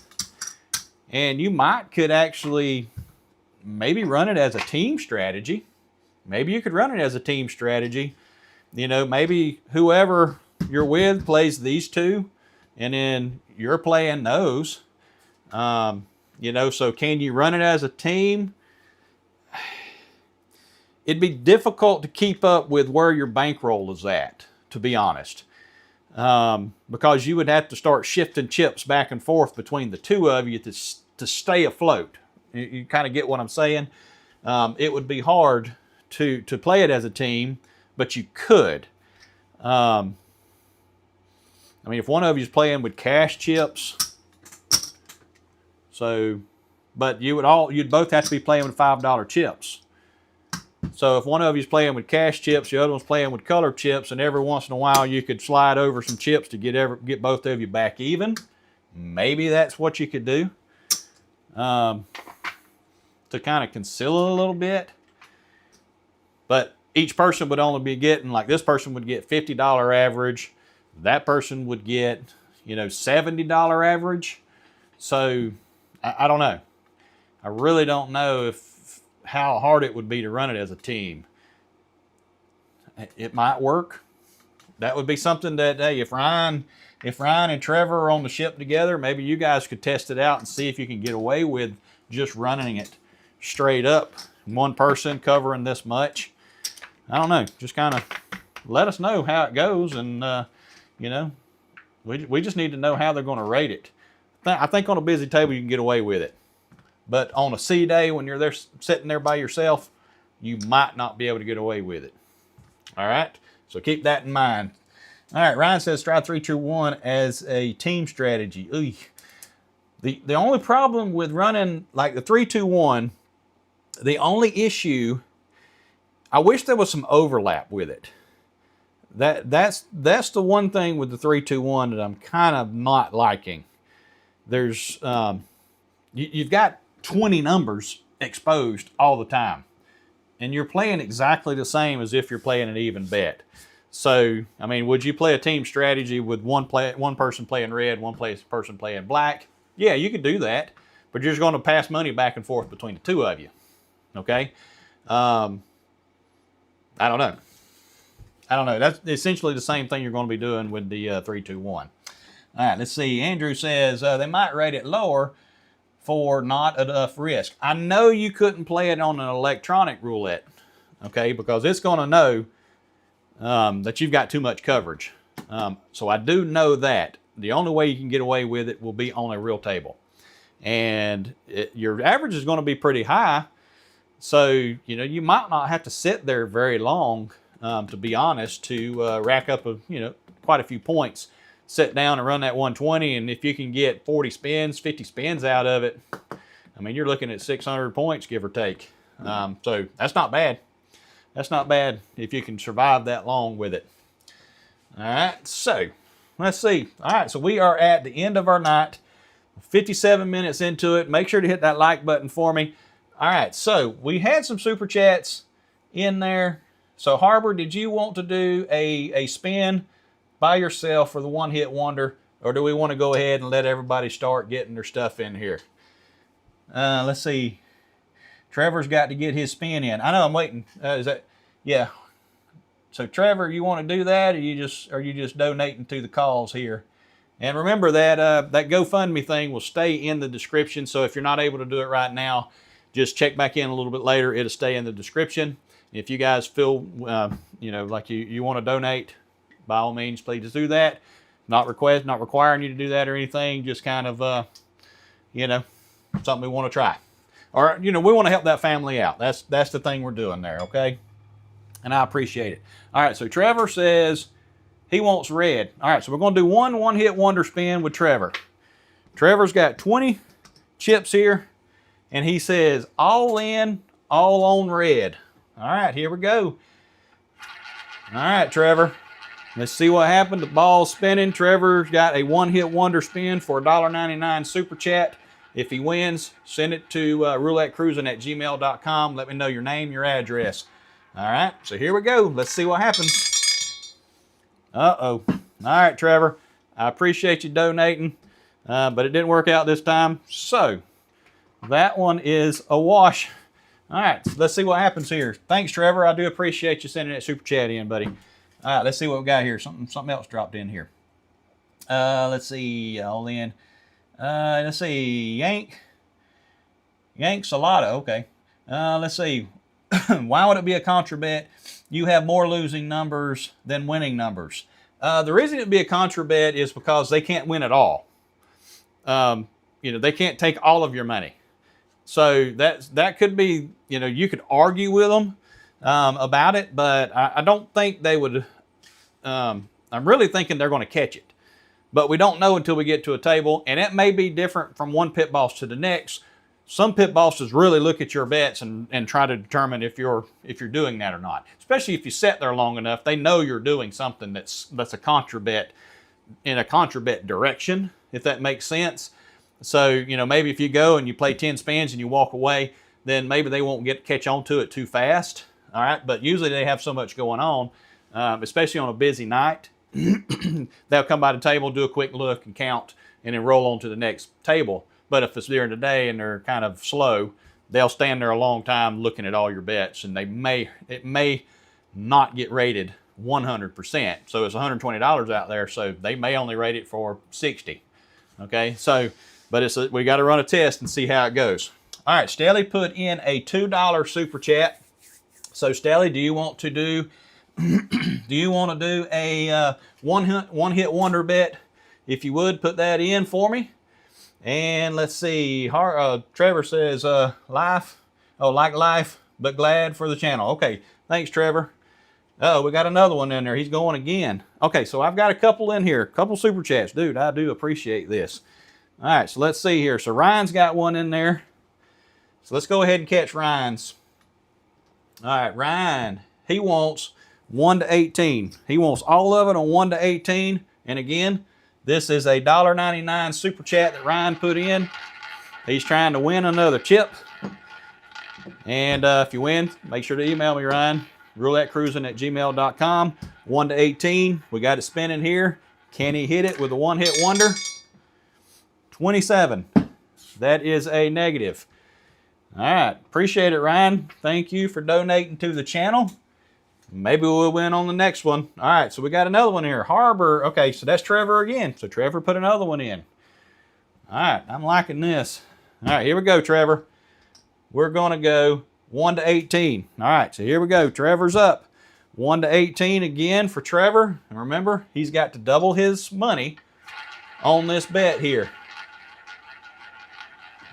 And you could actually maybe run it as a team strategy. Maybe you could run it as a team strategy. You know, maybe whoever you're with plays these 2, and then you're playing those. You know, so can you run it as a team? It'd be difficult to keep up with where your bankroll is at, to be honest. Because you would have to start shifting chips back and forth between the 2 of you to stay afloat. You kind of get what I'm saying? It would be hard to play it as a team, but you could. I mean, if one of you is playing with cash chips, so, but you'd both have to be playing with $5 chips. So if one of you is playing with cash chips, the other one's playing with colored chips, and every once in a while you could slide over some chips to get both of you back even. Maybe that's what you could do to kind of conceal it a little bit. But each person would only be getting, like this person would get $50 average. That person would get, you know, $70 average. So I don't know. I really don't know how hard it would be to run it as a team. It might work. That would be something that, hey, if Ryan and Trevor are on the ship together, maybe you guys could test it out and see if you can get away with just running it straight up. One person covering this much. I don't know. Just kind of let us know how it goes, and you know, we just need to know how they're going to rate it. I think on a busy table you can get away with it. But on a C day, when you're there sitting there by yourself, you might not be able to get away with it. All right, so keep that in mind. All right, Ryan says try 3-2-1 as a team strategy. Ooh. The only problem with running like the 3-2-1, the only issue, I wish there was some overlap with it. That's the one thing with the 3-2-1 that I'm kind of not liking. There's you've got 20 numbers exposed all the time, and you're playing exactly the same as if you're playing an even bet. So, I mean, would you play a team strategy with one person playing red, one person playing black? Yeah, you could do that, but you're just going to pass money back and forth between the 2 of you. Okay? I don't know. That's essentially the same thing you're going to be doing with the 3-2-1. All right, let's see. Andrew says they might rate it lower for not enough risk. I know you couldn't play it on an electronic roulette, okay, because it's going to know that you've got too much coverage. So I do know that. The only way you can get away with it will be on a real table. And your average is going to be pretty high. So, you know, you might not have to sit there very long, to be honest, to rack up, quite a few points. Sit down and run that 120, and if you can get 40 spins, 50 spins out of it, I mean, you're looking at 600 points, give or take. So that's not bad. That's not bad if you can survive that long with it. All right, so let's see. All right, so we are at the end of our night, 57 minutes into it. Make sure to hit that like button for me. All right, so we had some super chats in there. So Harbor, did you want to do a spin by yourself for the one-hit wonder? or do we want to go ahead and let everybody start getting their stuff in here? Let's see. Trevor's got to get his spin in. I know I'm waiting. Is that, yeah. So Trevor, you want to do that, or are you just donating to the cause here? And remember that that GoFundMe thing will stay in the description. So if you're not able to do it right now, just check back in a little bit later. It'll stay in the description. If you guys feel like you want to donate, by all means, please do that. Not requiring you to do that or anything. Just kind of something we want to try. Or, we want to help that family out. That's the thing we're doing there, okay? And I appreciate it. All right, so Trevor says he wants red. All right, so we're going to do one-hit wonder spin with Trevor. Trevor's got 20 chips here, and he says all in, all on red. All right, here we go. All right, Trevor. Let's see what happened. The ball's spinning. Trevor's got a one-hit wonder spin for $1.99 super chat. If he wins, send it to roulettecruisin@gmail.com. Let me know your name, your address. All right, so here we go. Let's see what happens. Uh-oh. All right, Trevor. I appreciate you donating, but it didn't work out this time. So that one is a wash. All right, so let's see what happens here. Thanks, Trevor. I do appreciate you sending that super chat in, buddy. All right, let's see what we got here. Something else dropped in here. Let's see. All in. Let's see, Yank Salada, okay. Let's see, why would it be a contra bet? You have more losing numbers than winning numbers. The reason it'd be a contra bet is because they can't win at all. They can't take all of your money. So that could be, you could argue with them about it, but I don't think they would. I'm really thinking they're going to catch it. But we don't know until we get to a table, and it may be different from one pit boss to the next. Some pit bosses really look at your bets and try to determine if you're doing that or not. Especially if you sit there long enough, they know you're doing something that's a contra bet in a contra bet direction, if that makes sense. So, maybe if you go and you play 10 spins and you walk away, then maybe they won't catch on to it too fast. All right, but usually they have so much going on, especially on a busy night. They'll come by the table, do a quick look and count, and then roll on to the next table. But if it's during the day and they're kind of slow, they'll stand there a long time looking at all your bets, and it may not get rated 100%. So it's $120 out there, so they may only rate it for 60. Okay, so we got to run a test and see how it goes. All right, Stelly put in a $2 super chat. So Stelly, do you want to do a one-hit wonder bet? If you would, put that in for me. And let's see. Trevor says, like life, but glad for the channel. Okay, thanks, Trevor. Oh, we got another one in there. He's going again. Okay, so I've got a couple in here. A couple super chats. Dude, I do appreciate this. All right, so let's see here. So Ryan's got one in there. So let's go ahead and catch Ryan's. All right, Ryan, he wants 1 to 18. He wants all of it on 1 to 18. And again, this is a $1.99 super chat that Ryan put in. He's trying to win another chip. And if you win, make sure to email me, Ryan. roulettecruisin@gmail.com. 1 to 18. We got it spinning here. Can he hit it with a one-hit wonder? 27. That is a negative. All right. Appreciate it, Ryan. Thank you for donating to the channel. Maybe we'll win on the next one. All right, so we got another one here. Harbor. Okay, so that's Trevor again. So Trevor put another one in. All right, I'm liking this. All right, here we go, Trevor. We're going to go 1 to 18. All right, so here we go. Trevor's up. 1 to 18 again for Trevor. And remember, he's got to double his money on this bet here.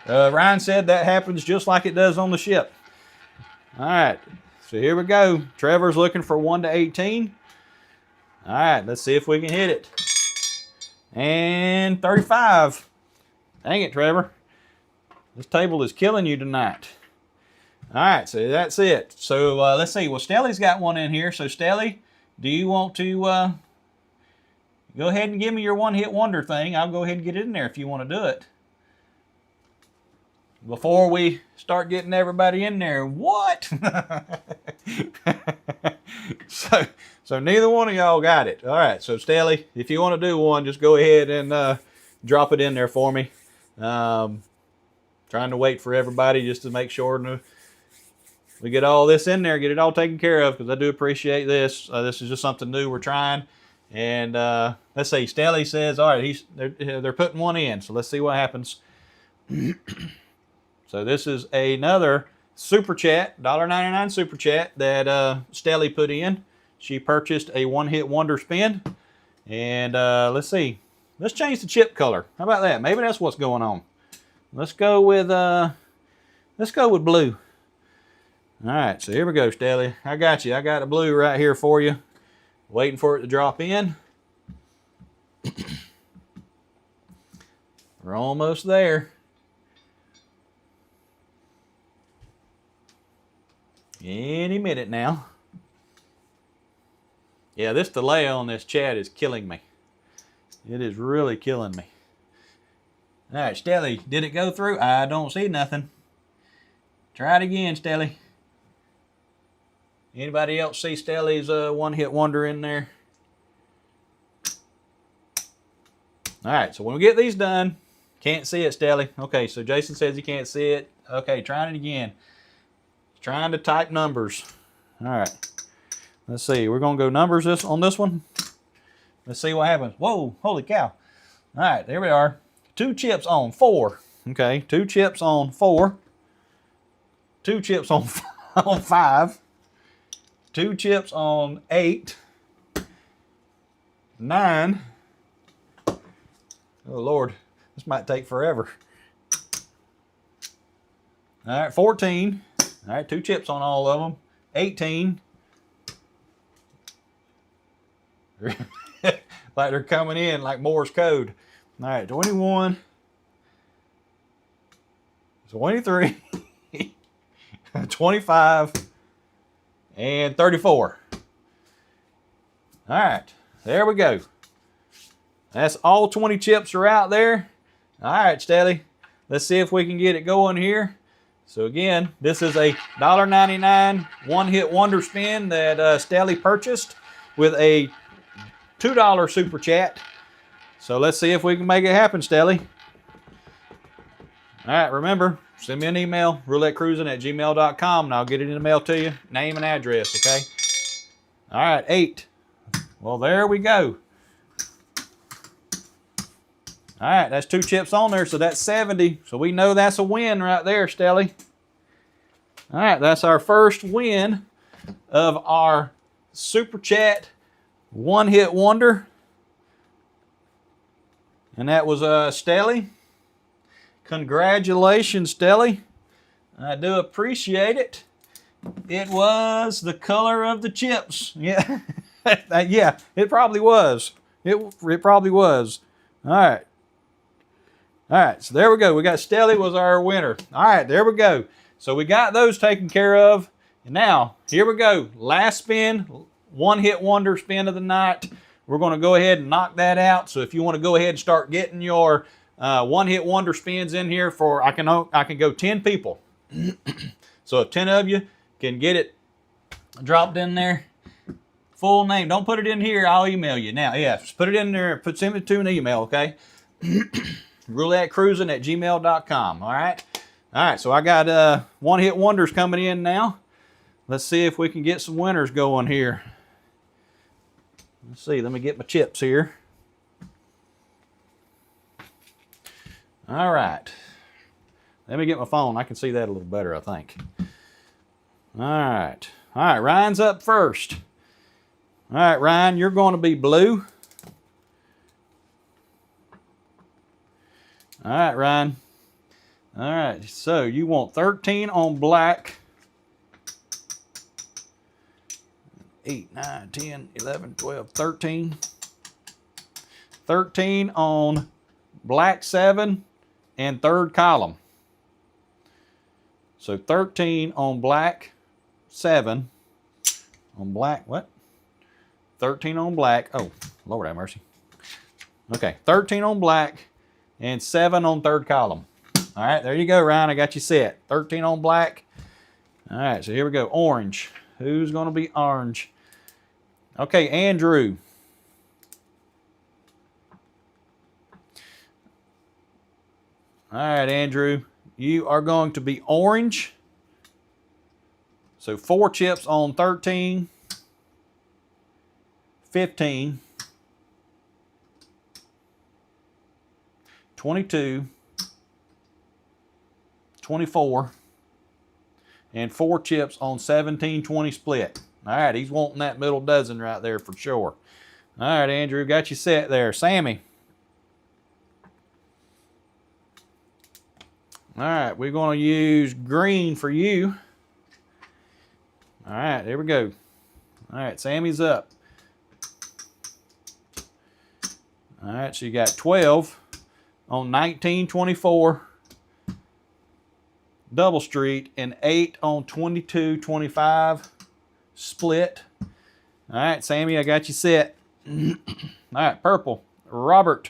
Ryan said that happens just like it does on the ship. All right. So here we go. Trevor's looking for 1 to 18. All right, let's see if we can hit it. And 35. Dang it, Trevor. This table is killing you tonight. All right, so that's it. So let's see. Well, Stelly's got one in here. So Stelly, do you want to go ahead and give me your one-hit wonder thing? I'll go ahead and get it in there if you want to do it. Before we start getting everybody in there, what? so So neither one of y'all got it. All right, so Stelly, if you want to do one, just go ahead and drop it in there for me. Trying to wait for everybody just to make sure we get all this in there, get it all taken care of, because I do appreciate this. This is just something new we're trying. And let's see, Stelly says, all right, they're putting one in, so let's see what happens. So this is another super chat, $1.99 super chat that Stelly put in. She purchased a one-hit wonder spin. And let's see, let's change the chip color. How about that? Maybe that's what's going on. Let's go with blue. All right, so here we go, Stelly. I got you. I got a blue right here for you. Waiting for it to drop in. We're almost there. Any minute now. Yeah, this delay on this chat is killing me. It is really killing me. All right, Stelly, did it go through? I don't see nothing. Try it again, Stelly. Anybody else see Stelly's one-hit wonder in there? All right, so when we get these done, can't see it, Stelly. Okay, so Jason says he can't see it. Okay, trying it again. Trying to type numbers. All right, let's see. We're gonna go numbers on this one. Let's see what happens. Whoa, holy cow. All right, there we are. 2 chips on 4. Okay, 2 chips on 4. 2 chips on 5. 2 chips on 8. 9. Oh Lord, this might take forever. All right, 14. All right, 2 chips on all of them. 18. Like they're coming in like Morse code. All right, 21. 23. 25. And 34. All right, there we go. That's all 20 chips are out there. All right, Stelly, let's see if we can get it going here. So again, this is a $1.99 one-hit wonder spin that Stelly purchased with a $2 super chat. So let's see if we can make it happen, Stelly. All right, remember, send me an email, roulettecruisin@gmail.com, and I'll get it in the mail to you. Name and address, okay? All right, 8. Well, there we go. All right, that's 2 chips on there, so that's 70. So we know that's a win right there, Stelly. All right, that's our first win of our Super Chat one-hit wonder. And that was Stelly. Congratulations, Stelly. I do appreciate it. It was the color of the chips. Yeah, yeah, it probably was. It probably was. All right. All right, so there we go. We got Stelly was our winner. All right, there we go. So we got those taken care of. And now, here we go. Last spin, one-hit wonder spin of the night. We're going to go ahead and knock that out. So if you want to go ahead and start getting your one-hit wonder spins in here for, I can go 10 people. So if 10 of you can get it dropped in there, full name. Don't put it in here. I'll email you. Now, yeah, just put it in there. Send it to an email, okay? roulettecruisin@gmail.com. All right. All right. So I got one-hit wonders coming in now. Let's see if we can get some winners going here. Let's see. Let me get my chips here. All right. Let me get my phone. I can see that a little better, I think. All right. All right. Ryan's up first. All right, Ryan, you're going to be blue. All right, Ryan. All right, so you want 13 on black. 8, 9, 10, 11, 12, 13. 13 on black 7 and third column. So 13 on black 7. On black, what? 13 on black. Oh, Lord have mercy. Okay, 13 on black and 7 on third column. All right, there you go, Ryan. I got you set. 13 on black. All right, so here we go. Orange. Who's going to be orange? Okay, Andrew. All right, Andrew. You are going to be orange. So 4 chips on 13, 15, 22, 24, and 4 chips on 17-20 split. All right, he's wanting that middle dozen right there for sure. All right, Andrew, got you set there. Sammy. All right, we're going to use green for you. All right, there we go. All right, Sammy's up. All right, so you got 12 on 19-24 double street and 8 on 22-25 split. All right, Sammy, I got you set. All right, purple. Robert.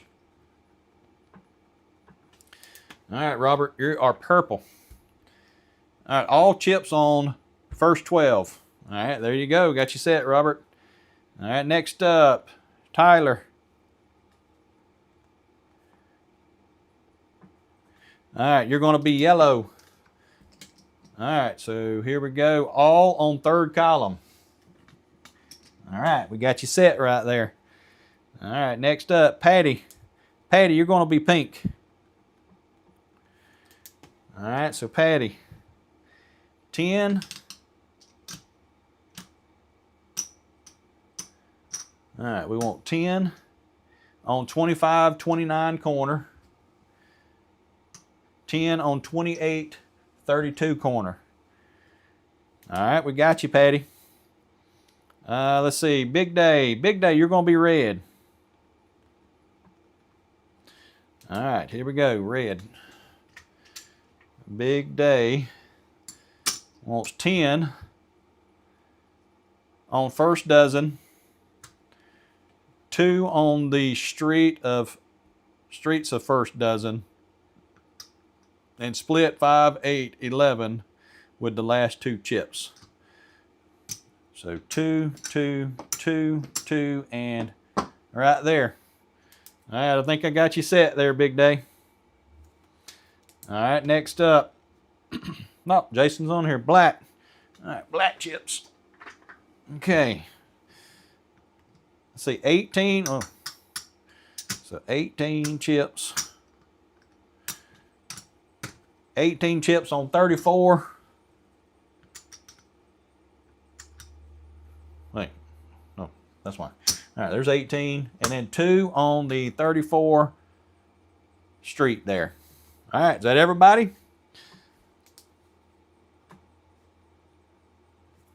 All right, Robert, you are purple. All right, all chips on first 12. All right, there you go. Got you set, Robert. All right, next up, Tyler. All right, you're going to be yellow. All right, so here we go. All on third column. All right, we got you set right there. All right, next up, Patty. Patty, you're going to be pink. All right, so Patty, 10. All right, we want 10 on 25-29 corner. 10 on 28-32 corner. All right, we got you, Patty. Let's see, Big Day. Big Day, you're going to be red. All right, here we go, red. Big Day wants 10 on first dozen, 2 on the streets of first dozen, and split 5, 8, 11 with the last 2 chips. So 2, 2, 2, 2, and right there. All right, I think I got you set there, Big Day. All right, next up. No, Jason's on here. Black. All right, black chips. Okay. Let's see, 18. Oh. So 18 chips. 18 chips on 34. Wait, no, that's fine. All right, there's 18. And then 2 on the 34 street there. All right, is that everybody?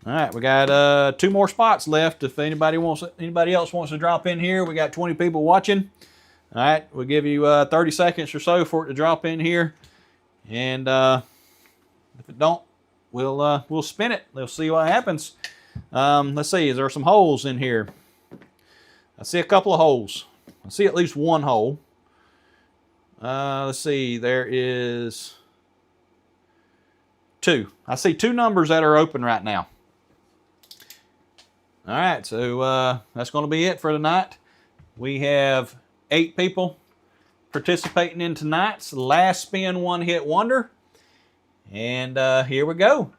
All right, we got 2 more spots left. If anybody else wants to drop in here, we got 20 people watching. All right, we'll give you 30 seconds or so for it to drop in here, and if it don't, we'll spin it. We'll see what happens. Let's see, is there some holes in here? I see a couple of holes. I see at least 1 hole. Let's see, there is 2. I see 2 numbers that are open right now. All right, so that's going to be it for tonight. We have 8 people participating in tonight's last spin 1-hit wonder. And here we go.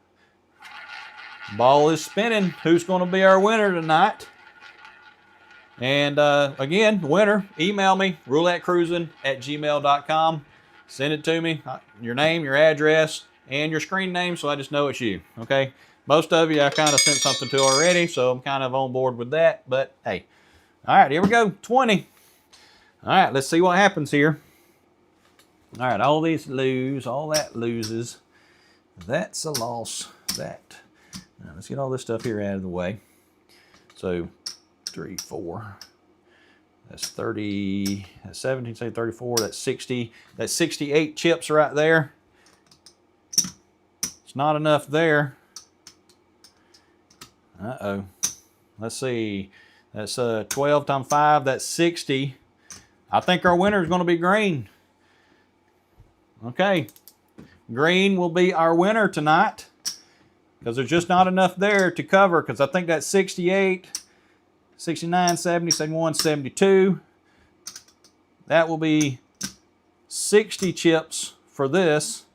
Ball is spinning. Who's going to be our winner tonight? And again, winner, email me, roulettecruisin@gmail.com. Send it to me, your name, your address, and your screen name, so I just know it's you, okay? Most of you I kind of sent something to already, so I'm kind of on board with that, but hey. All right, here we go, 20. All right, let's see what happens here. All right, all these lose, all that loses. That's a loss, that. Now, let's get all this stuff here out of the way. So, 3, 4, that's 30, that's 17, say 34, that's 60, that's 68 chips right there. It's not enough there. Uh-oh. Let's see, that's 12 times 5, that's 60. I think our winner is going to be green. Okay, green will be our winner tonight because there's just not enough there to cover, because I think that's 68 69, 70, 71, 72. That will be 60 chips for this.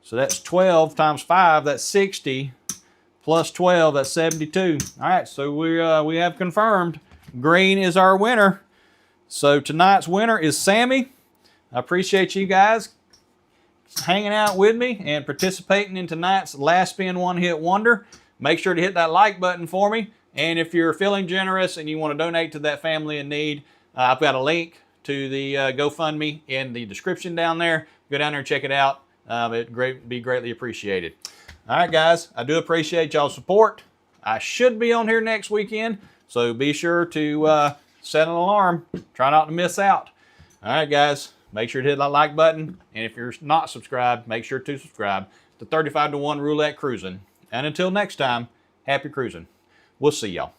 So that's 12 times 5, that's 60. Plus 12, that's 72. All right, so we have confirmed green is our winner. So tonight's winner is Sammy. I appreciate you guys hanging out with me and participating in tonight's Last Spin One Hit Wonder. Make sure to hit that like button for me. And if you're feeling generous and you want to donate to that family in need, I've got a link to the GoFundMe in the description down there. Go down there and check it out. It'd be greatly appreciated. All right, guys, I do appreciate y'all's support. I should be on here next weekend, so be sure to set an alarm. Try not to miss out. All right, guys, make sure to hit that like button. And if you're not subscribed, make sure to subscribe to 35 to 1 Roulette Cruisin'. And until next time, happy cruising. We'll see y'all.